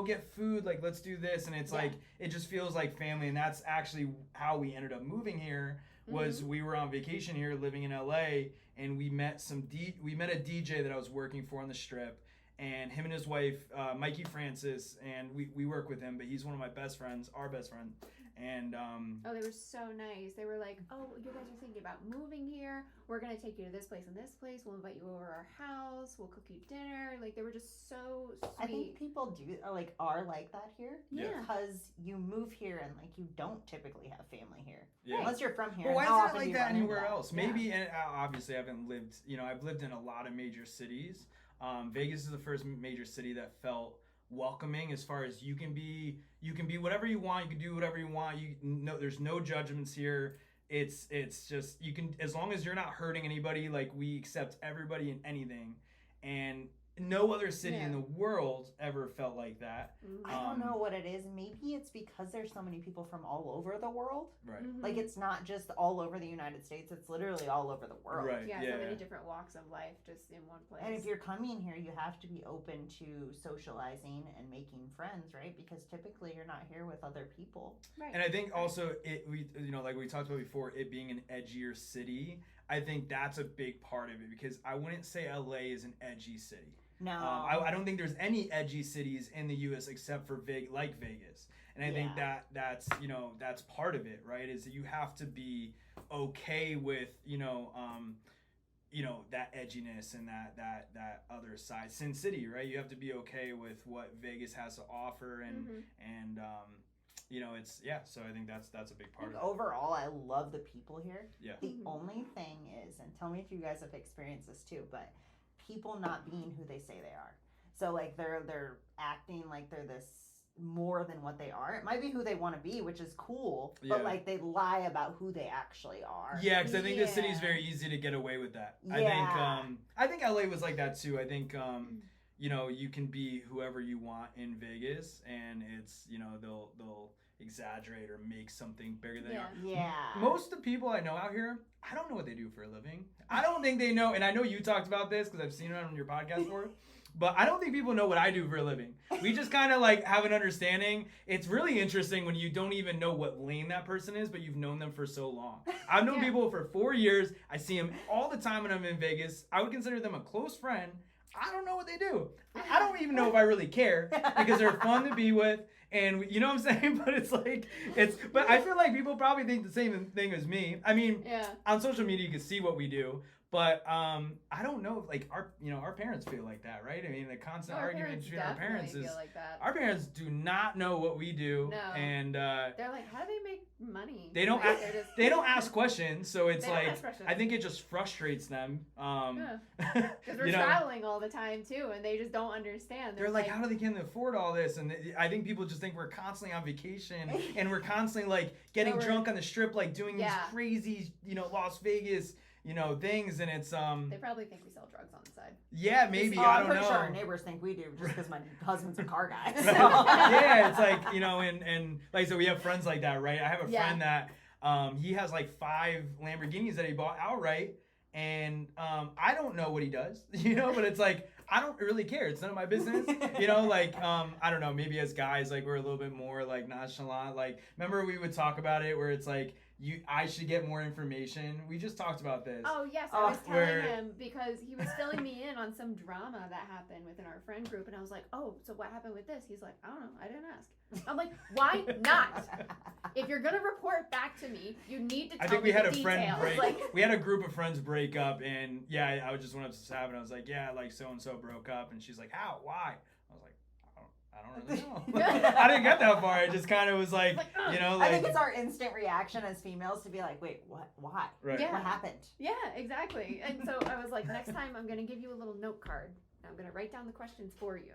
get food, like let's do this, and it's like it just feels like family. And that's actually how we ended up moving here. Was we were on vacation here, living in LA, and we met a DJ that I was working for on the Strip, and him and his wife, Mikey Francis, and we work with him, but he's one of my best friends, our best friend. And they were so nice. They were like, oh, you guys are thinking about moving here, we're gonna take you to this place and this place, we'll invite you over our house, we'll cook you dinner. Like, they were just so sweet. I think people are like that here because you move here and like you don't typically have family here unless you're from here. Well, why is it like that anywhere else? Maybe, and obviously I haven't lived, you know, I've lived in a lot of major cities. Vegas is the first major city that felt welcoming, as far as you can be whatever you want, you can do whatever you want, there's no judgments here. It's just, you can, as long as you're not hurting anybody, like, we accept everybody and anything, and no other city in the world ever felt like that. I don't know what it is. Maybe it's because there's so many people from all over the world. Right. Like, it's not just all over the United States. It's literally all over the world. Right. Yeah, so many different walks of life just in one place. And if you're coming here, you have to be open to socializing and making friends, right? Because typically you're not here with other people. Right. And I think also like we talked about before, it being an edgier city, I think that's a big part of it, because I wouldn't say LA is an edgy city. No. I don't think there's any edgy cities in the U.S. except for Vegas. And I think that's that's part of it, right? Is that you have to be okay with that edginess and that other side. Sin City, right? You have to be okay with what Vegas has to offer, and it's So I think that's a big part of it. Overall, I love the people here. Yeah. The only thing is, and tell me if you guys have experienced this too, but people not being who they say they are. So like they're acting like they're this more than what they are. It might be who they want to be, which is cool, but like they lie about who they actually are. Yeah, because I think the city's very easy to get away with that. Yeah. I think LA was like that too. I think you can be whoever you want in Vegas, and it's they'll exaggerate or make something bigger than they are. Yeah. Most of the people I know out here, I don't know what they do for a living. I don't think they know, and I know you talked about this because I've seen it on your podcast before. But I don't think people know what I do for a living. We just kind of like have an understanding. It's really interesting when you don't even know what lane that person is, but you've known them for so long. I've known people for 4 years. I see them all the time when I'm in Vegas. I would consider them a close friend. I don't know what they do. I don't even know if I really care because they're fun to be with. And you know what I'm saying? But but I feel like people probably think the same thing as me. I mean, on social media, you can see what we do. But I don't know if like our parents feel like that, right? I mean, the constant argument between our parents is like that. Our parents do not know what we do, and they're like, how do they make money? They don't they don't ask questions, so it's like I think it just frustrates them. Because we're traveling all the time too, and they just don't understand. They're like, how do they can afford all this? And I think people just think we're constantly on vacation and we're constantly like getting drunk on the strip, like doing these crazy, Las Vegas. Things, and it's They probably think we sell drugs on the side. Yeah, maybe. I don't know. I'm pretty sure our neighbors think we do, just because my husband's a car guy. So. Yeah, it's like and like so we have friends like that, right? I have a friend that he has like 5 Lamborghinis that he bought outright, and I don't know what he does, but it's like I don't really care. It's none of my business, Like I don't know. Maybe as guys, like we're a little bit more like nonchalant. Like remember we would talk about it where it's like. I should get more information. We just talked about this. Oh, yes. I was telling him because he was filling me in on some drama that happened within our friend group. And I was like, oh, so what happened with this? He's like, I don't know. I didn't ask. I'm like, why not? If you're going to report back to me, you need to tell me the details. I think we had a friend break. We had a group of friends break up. And, I just went up to Savannah. I was like, like so-and-so broke up. And she's like, how? Why? I was like, I don't really know. I didn't get that far. I just kind of was like, I think it's our instant reaction as females to be like, wait, what? Why? Right. Yeah. What happened? Yeah, exactly. And so I was like, next time I'm going to give you a little note card. I'm going to write down the questions for you.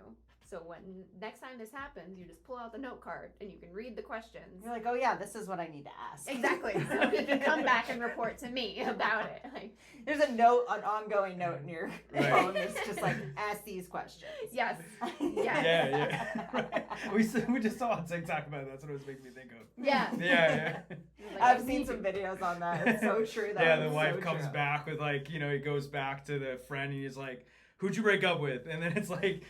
So when next time this happens, you just pull out the note card and you can read the questions. You're like, oh yeah, this is what I need to ask. Exactly. So you can come back and report to me about it. Like, there's an ongoing note in your phone that's just like, ask these questions. Yes. Yeah. Right. We just saw on TikTok about it. That's what it was making me think of. Yeah. Yeah. Like, I've seen some videos on that. It's so true. The wife comes back with like, he goes back to the friend and he's like, who'd you break up with? And then it's like...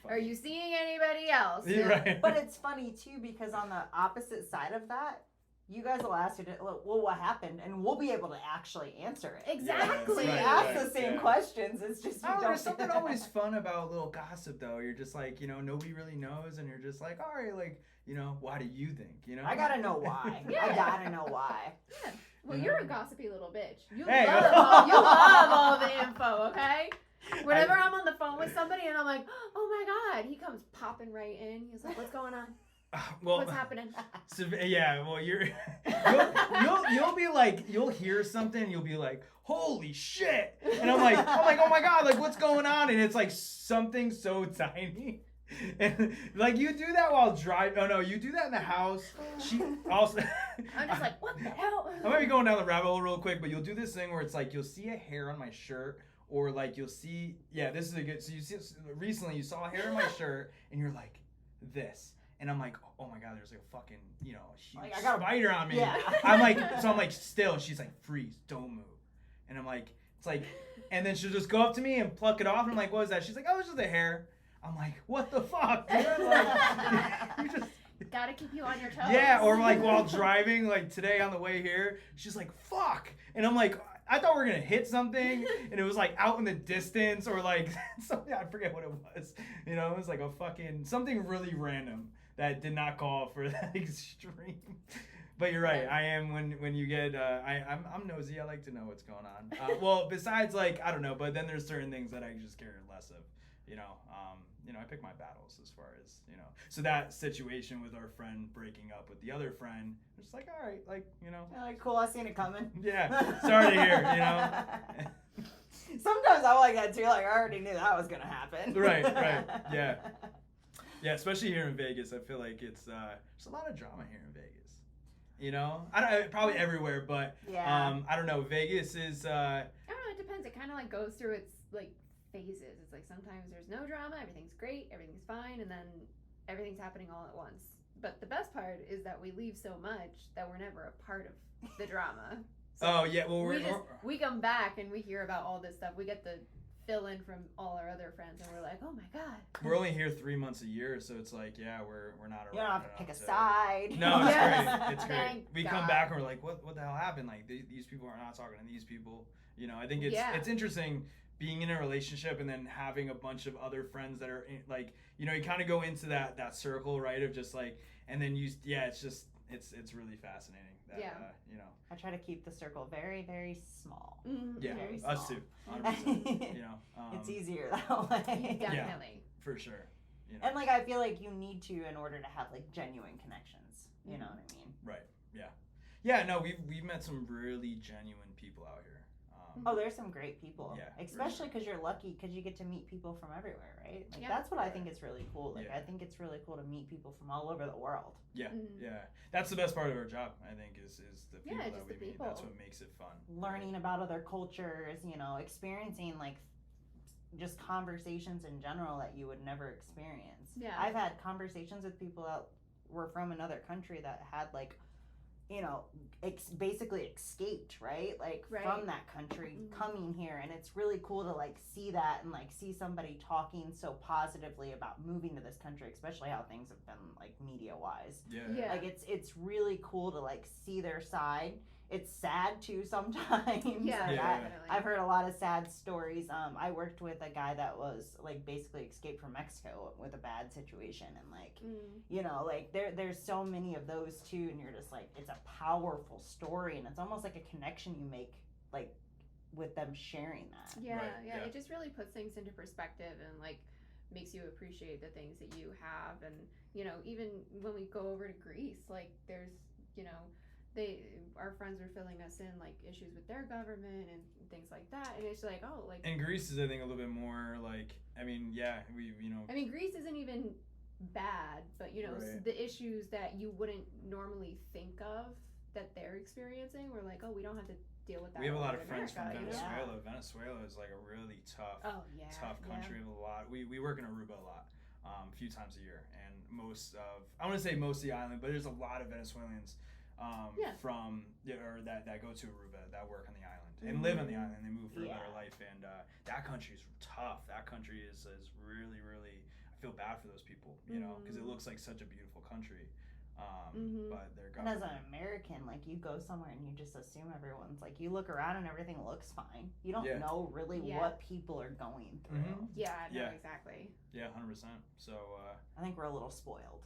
Are you seeing anybody else? Yeah. Right. But it's funny too because on the opposite side of that, you guys will ask you, well, what happened? And we'll be able to actually answer it. Exactly. So you ask the same questions. It's just there's something always fun about a little gossip though. You're just like, nobody really knows, and you're just like, all right, like, why do you think? I gotta know why. I gotta know why. Yeah. Well, you're a gossipy little bitch. You love all the info, okay? Whenever I'm on the phone with somebody and I'm like, oh my God, he comes popping right in. He's like, what's going on? What's happening? So, well, you'll be like, you'll hear something, and you'll be like, holy shit. And I'm like, oh my God, like what's going on? And it's like something so tiny. And like you do that while driving. Oh no, you do that in the house. She also. I'm just like, what the hell? I might be going down the rabbit hole real quick, but you'll do this thing where it's like you'll see a hair on my shirt. Or like you'll see, this is a good, so you see, recently you saw a hair in my shirt and you're like, this. And I'm like, oh my God, there's like a fucking, huge spider on me. Yeah. I'm like, still, she's like, freeze, don't move. And I'm like, it's like, and then she'll just go up to me and pluck it off. And I'm like, what is that? She's like, oh, it's just a hair. I'm like, what the fuck, dude? Like, you just. Gotta keep you on your toes. Yeah, or like while driving, like today on the way here, she's like, fuck. And I'm like, I thought we were gonna hit something, and it was like out in the distance, or like something, I forget what it was. You know, it was like a fucking something really random that did not call for that extreme. But you're right. I am when you get I'm nosy. I like to know what's going on. Well, besides like I don't know, but then there's certain things that I just care less of. You know, I pick my battles as far as So that situation with our friend breaking up with the other friend, I'm just like, all right, like like cool. I seen it coming. Yeah, sorry to hear. Sometimes I'm like that too. Like I already knew that was gonna happen. Right. Yeah. Yeah, especially here in Vegas, I feel like it's there's a lot of drama here in Vegas. I don't probably everywhere, but yeah. I don't know. Vegas is. I don't know. It depends. It kind of like goes through its like phases. It's like sometimes there's no drama, everything's great, everything's fine, and then everything's happening all at once. But the best part is that we leave so much that we're never a part of the drama. So oh yeah, well we come back and we hear about all this stuff. We get the fill in from all our other friends, and we're like, oh my god. We're only here 3 months a year, so it's like, yeah, we're not around. You don't have to pick a side. No, it's Yes. great. It's great. Thank We God. come back and we're like, what the hell happened? Like these people are not talking to these people. I think it's interesting being in a relationship and then having a bunch of other friends that are like, you kind of go into that circle, right? Of just like, and then it's really fascinating. That, I try to keep the circle very, very small. Mm-hmm. Yeah, very us small. too. 100%, it's easier that way. Definitely. For sure. And like I feel like you need to in order to have like genuine connections. You know what I mean? Right. Yeah. Yeah. No, we've met some really genuine people out here. Oh, there's some great people. Yeah, Especially because you're lucky because you get to meet people from everywhere, right? Like that's what I think is really cool. Like I think it's really cool to meet people from all over the world. Yeah, yeah. That's the best part of our job, I think, is the people that we meet. That's what makes it fun. Learning about other cultures, experiencing like just conversations in general that you would never experience. Yeah. I've had conversations with people that were from another country that had like basically escaped, right? Like from that country coming here, and it's really cool to like see that and like see somebody talking so positively about moving to this country, especially how things have been like media wise. Yeah. Like it's really cool to like see their side. It's sad too sometimes. Yeah, like, definitely. I've heard a lot of sad stories. I worked with a guy that was like basically escaped from Mexico with a bad situation, and like like there's so many of those too, and you're just like, it's a powerful story, and it's almost like a connection you make like with them sharing that. Yeah. It just really puts things into perspective and like makes you appreciate the things that you have, and even when we go over to Greece, like there's our friends are filling us in like issues with their government and things like that, and it's like, oh, like. And Greece is, I think, a little bit more like, I mean, I mean, Greece isn't even bad, but the issues that you wouldn't normally think of that they're experiencing, we're like, oh, we don't have to deal with that. We have a lot of America, friends from Venezuela. Venezuela is like a really tough country. We have a lot. We work in Aruba a lot, a few times a year, and I want to say most of the island, but there's a lot of Venezuelans. From or that go to Aruba, that work on the island and live on the island. They move for a better life, and that country is tough. That country is really, really. I feel bad for those people, because it looks like such a beautiful country. But their government. And as an American, like you go somewhere and you just assume everyone's like, you look around and everything looks fine. You don't know really what people are going through. Exactly. Yeah, 100%. So I think we're a little spoiled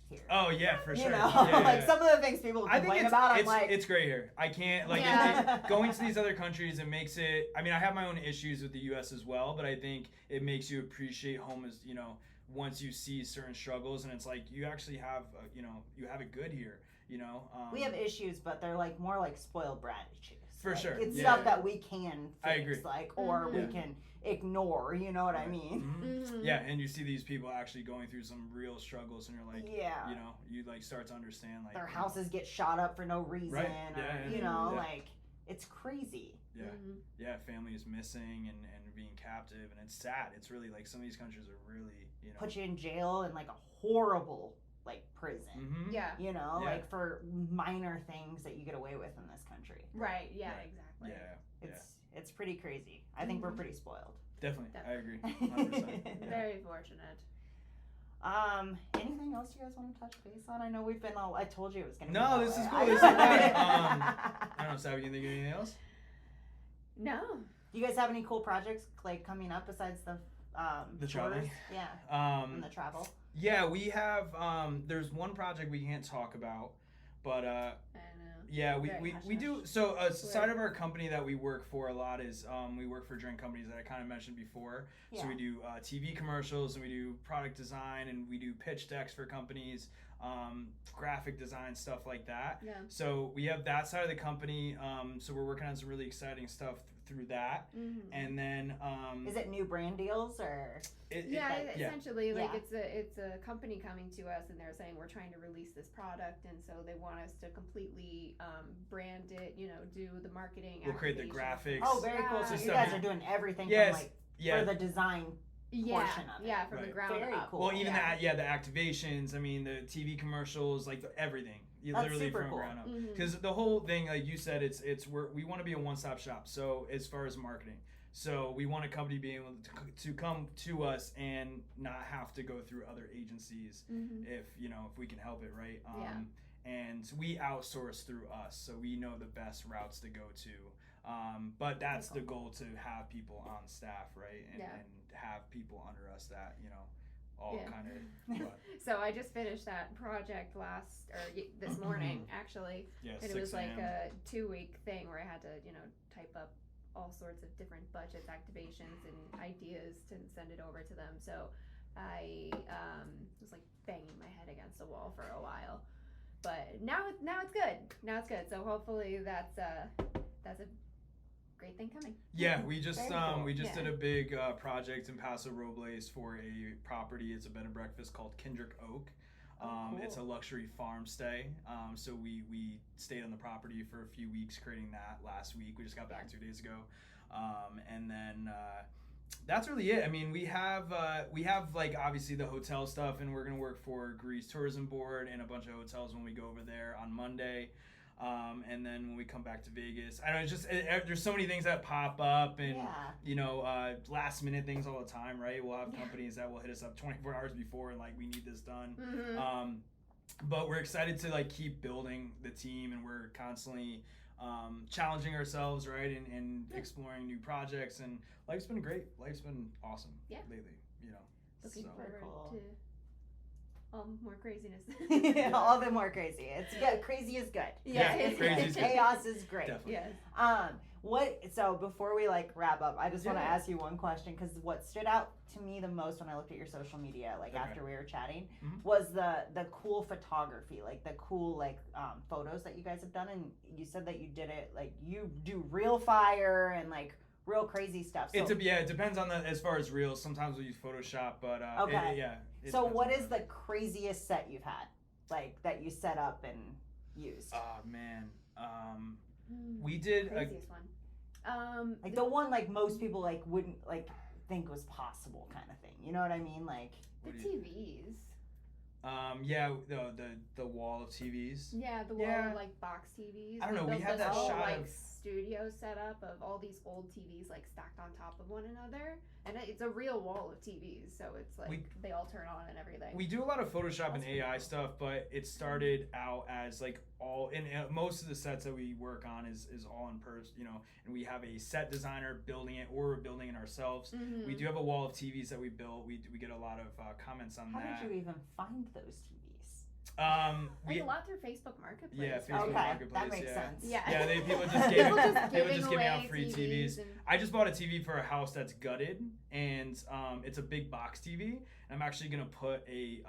here. Oh yeah, for sure. Like some of the things people complain about, I'm like, it's great here. I can't like going to these other countries. It makes it. I mean, I have my own issues with the U.S. as well, but I think it makes you appreciate home as once you see certain struggles, and it's like you actually have you have it good here. We have issues, but they're like more like spoiled brat issues. For like, sure, it's stuff that we can fix, I agree. like, or we can ignore. You know what I mean? Yeah, and you see these people actually going through some real struggles, and you're like, you like start to understand like their houses get shot up for no reason, right? Or like it's crazy. Yeah, families missing and being captive, and it's sad. It's really like some of these countries are really put you in jail in like a horrible like prison. Like for minor things that you get away with in this country. Right. Yeah. Exactly. Yeah. It's pretty crazy. I think we're pretty spoiled. Definitely. I agree. 100%. Very fortunate. Anything else you guys want to touch base on? I know we've been I told you it was gonna be No, that this way. is cool. This is great. I don't know, Savvy, you think of anything else? No. Do you guys have any cool projects like coming up besides the tours? traveling? Yeah. And the travel. Yeah, we have. There's one project we can't talk about, but I know. yeah, Very we do. hush-hush. So a side of our company that we work for a lot is we work for drink companies that I kind of mentioned before. Yeah. So we do TV commercials, and we do product design, and we do pitch decks for companies, graphic design, stuff like that. Yeah. So we have that side of the company. So we're working on some really exciting stuff through that. Mm-hmm. And then is it new brand deals or? Essentially, like Yeah. it's a company coming to us, and they're saying we're trying to release this product, and so they want us to completely brand it. Do the marketing. We'll create the activation. graphics. Oh, very cool. So Yeah. you guys are doing everything Yes. from like Yeah. for the design portion of it. Yeah, from the Right. ground Very up. cool. Well, even yeah. the activations. I mean, the TV commercials, like everything. That's Literally super from cool. ground up. Mhm. Because the whole thing, like you said, we want to be a one-stop shop. So as far as marketing, so we want a company being able to come to us and not have to go through other agencies Mhm. if we can help it, right? Yeah. And we outsource through us, so we know the best routes to go to. But that's the goal, to have people on staff, right? And have people under us that all kind of. So I just finished that project this morning actually, Yeah, and it was 6 like a.m. a 2-week thing where I had to type up all sorts of different budgets, activations, and ideas to send it over to them. So I was like banging my head against a wall for a while, but now it's good. Now it's good. So hopefully that's a great thing coming. Yeah, we just Very cool. did a big project in Paso Robles for a property. It's a bed and breakfast called Kendrick Oak. Cool. It's a luxury farm stay. So we stayed on the property for a few weeks creating that last week. We just got back 2 days ago. And then that's really it. I mean, we have like obviously the hotel stuff, and we're gonna work for Greece Tourism Board and a bunch of hotels when we go over there on Monday. And then when we come back to Vegas, I know it's just there's so many things that pop up, and last minute things all the time, right? We'll have companies that will hit us up 24 hours before and like, we need this done. Mm-hmm. But we're excited to like keep building the team, and we're constantly challenging ourselves, right? And exploring new projects, and life's been great. Life's been awesome lately, Looking so. forward Cool. to more craziness. All the more crazy. It's good. Crazy is good. Yeah, crazy is good. Chaos is great. Definitely. Yes. So before we like wrap up, I just want to Yeah. ask you one question, because what stood out to me the most when I looked at your social media, like after we were chatting, was the cool photography, like the cool photos that you guys have done, and you said that you did it like you do real fire and like real crazy stuff. So, It depends on as far as reels. Sometimes we use Photoshop, but Okay. it so depends what on is the craziest set you've had, like that you set up and used? Oh man, we did Craziest one. Like the one like most people like wouldn't like think was possible kind of thing. You know what I mean? Like The TVs. The wall of TVs. Yeah, the wall of like box TVs. I don't know. We built had this that whole, shot like of studio set up of all these old TVs like stacked on top of one another, and it's a real wall of TVs, so it's like they all turn on and everything. We do a lot of Photoshop and That's AI cool. stuff, but it started out as like most of the sets that we work on is all in person, and we have a set designer building it, or we're building it ourselves. Mm-hmm. We do have a wall of TVs that we built. We get a lot of comments on how that. did you even find those TVs? Like a lot through Facebook Marketplace. Yeah, right? Facebook Okay, Marketplace. that makes yeah. sense. Yeah. People just give me out away free TVs. and- I just bought a TV for a house that's gutted, and it's a big box TV. And I'm actually gonna put a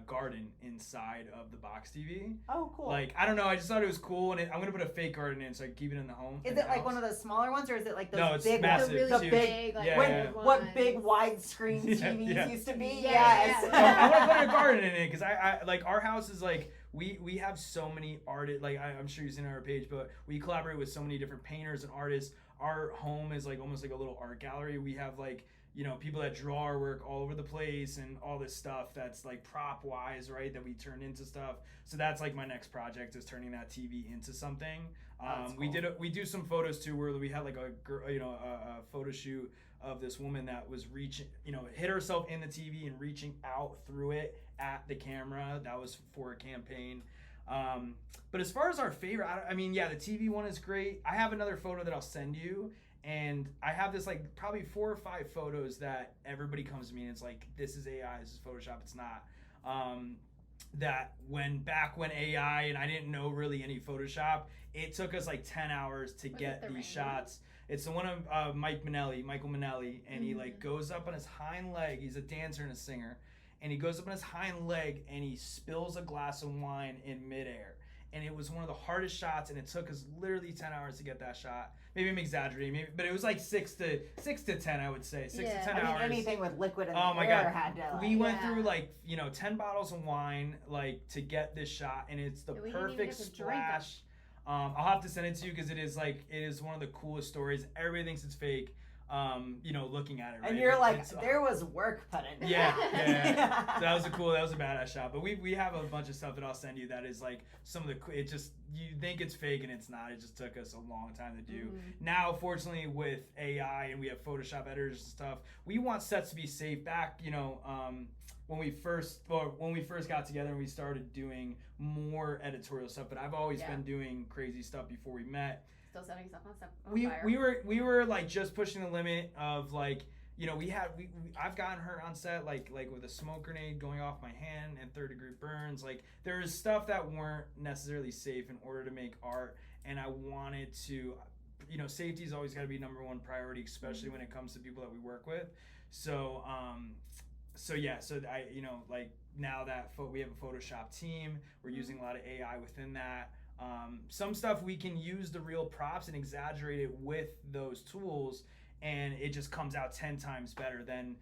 garden inside of the box TV. Oh, cool. Like, I don't know, I just thought it was cool, and I'm gonna put a fake garden in so I can keep it in the home. Is it like one of those smaller ones, or is it like those No, it's big massive. The really the huge. big, like Yeah, when, yeah. old what ones. big widescreen Yeah, TVs yeah. used to be? Yeah, Yes. yeah. I want to put a garden in it, because I like our house is like we have so many artists. Like I'm sure you've seen on our page, but we collaborate with so many different painters and artists. Our home is like almost like a little art gallery. We have like people that draw our work all over the place, and all this stuff that's like prop wise, right? That we turn into stuff. So that's like my next project, is turning that TV into something. That's We cool. we do some photos too, where we had like a photo shoot of this woman that was reaching, hit herself in the TV and reaching out through it at the camera. That was for a campaign. But as far as our favorite, I mean, yeah, the TV one is great. I have another photo that I'll send you, and I have this like probably 4 or 5 photos that everybody comes to me and it's like, this is AI, this is Photoshop. It's not. That back when AI and I didn't know really any Photoshop, it took us like 10 hours to get these shots. It's the one of Michael Manelli, and he like goes up on his hind leg. He's a dancer and a singer, and he goes up on his hind leg and he spills a glass of wine in midair. And it was one of the hardest shots, and it took us literally 10 hours to get that shot. Maybe I'm exaggerating, but it was like 6 to 10, I would say. 6 to 10 hours. Anything with liquid in the my air God. had to. Like, we went through like 10 bottles of wine like to get this shot, and it's the perfect splash. I'll have to send it to you because it is one of the coolest stories. Everybody thinks it's fake. Looking at it, right? And you're like, there was work put into yeah. So that was a badass shot. But we have a bunch of stuff that I'll send you that is like some of the, it just, you think it's fake and it's not. It just took us a long time to do. Now, fortunately, with AI and we have Photoshop editors and stuff, we want sets to be safe. Back, when we first got together and we started doing more editorial stuff, but I've always been doing crazy stuff before we met. Still setting stuff on fire. We were like just pushing the limit of like, I've gotten hurt on set like with a smoke grenade going off my hand and 3rd-degree burns. Like there was stuff that weren't necessarily safe in order to make art, and I wanted to, safety's always got to be number one priority, especially when it comes to people that we work with. So now that we have a Photoshop team, we're using a lot of AI within that. Some stuff we can use the real props and exaggerate it with those tools, and it just comes out 10 times better than,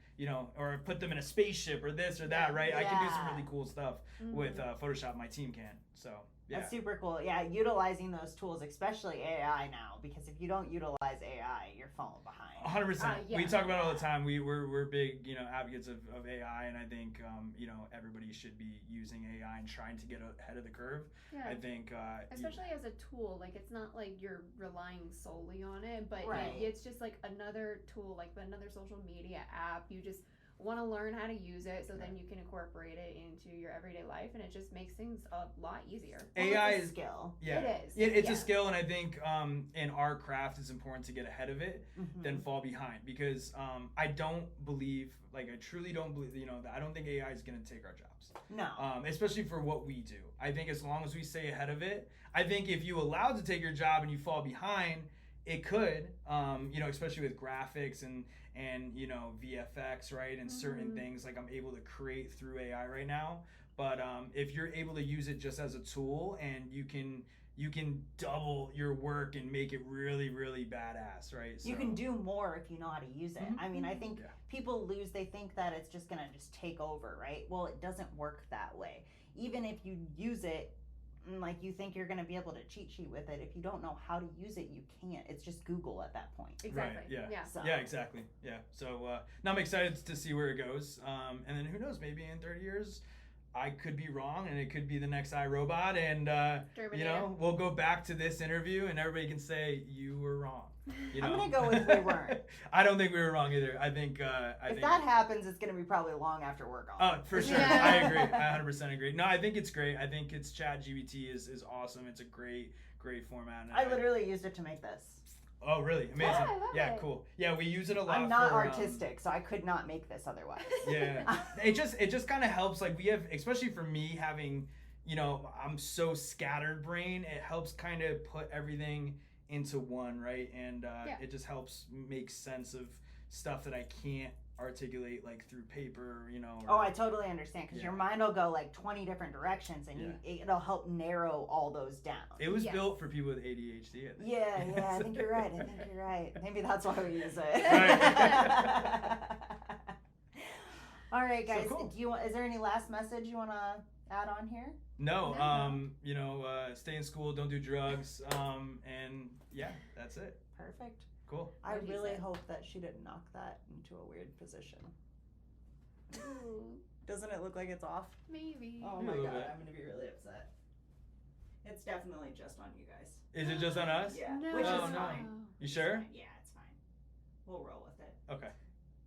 or put them in a spaceship or this or that, right? Yeah. I can do some really cool stuff with Photoshop. My team can. So yeah. That's super cool. Yeah, utilizing those tools, especially AI now, because if you don't utilize AI, you're falling behind. 100%. We talk about it all the time. We're big, advocates of AI, and I think, everybody should be using AI and trying to get ahead of the curve. Yeah. I think, especially as a tool, like it's not like you're relying solely on it, but it's just like another tool, like another social media app. You just want to learn how to use it, so then you can incorporate it into your everyday life, and it just makes things a lot easier. AI is a skill. Yeah, it is. It's a skill, and I think in our craft, it's important to get ahead of it than fall behind, because I truly don't believe, I don't think AI is going to take our jobs. No. Especially for what we do. I think as long as we stay ahead of it, I think if you allow it to take your job and you fall behind, it could, especially with graphics and VFX, right, and certain things like I'm able to create through AI right now. But if you're able to use it just as a tool, and you can double your work and make it really, really badass, right? So, you can do more if you know how to use it. I mean, I think people they think that it's just gonna just take over, right? Well, it doesn't work that way. Even if you use it, like you think you're going to be able to cheat sheet with it, if you don't know how to use it, you can't. It's just Google at that point. Exactly. Right, yeah, exactly. Yeah. So now I'm excited to see where it goes. And then who knows, maybe in 30 years I could be wrong, and it could be the next iRobot, and we'll go back to this interview and everybody can say you were wrong. I'm gonna go with we weren't. I don't think we were wrong either. I think if that happens, it's gonna be probably long after we're gone. Oh, for sure. I agree. I 100% agree. No, I think it's great. I think it's ChatGPT is awesome. It's a great format. I literally used it to make this. Oh, really? Amazing. I love it. Cool. Yeah, we use it a lot. I'm not artistic, so I could not make this otherwise. Yeah. it just kind of helps. Like we have, especially for me having, I'm so scattered brain. It helps kind of put everything into one, right? And it just helps make sense of stuff that I can't articulate like through paper, I totally understand, because your mind will go like 20 different directions, and it'll help narrow all those down. It was built for people with ADHD, I think. Yeah, I think you're right. Maybe that's why we use it. Right. All right, guys. So cool. Is there any last message you want to add on here? No. Stay in school, don't do drugs, and that's it. Perfect. Cool. I really hope that she didn't knock that into a weird position. Doesn't it look like it's off? Maybe. Oh my god, I'm gonna be really upset. It's definitely just on you guys. Is it just on us? Yeah. No. Which is no. fine. You sure? Yeah, it's fine. We'll roll with it. Okay.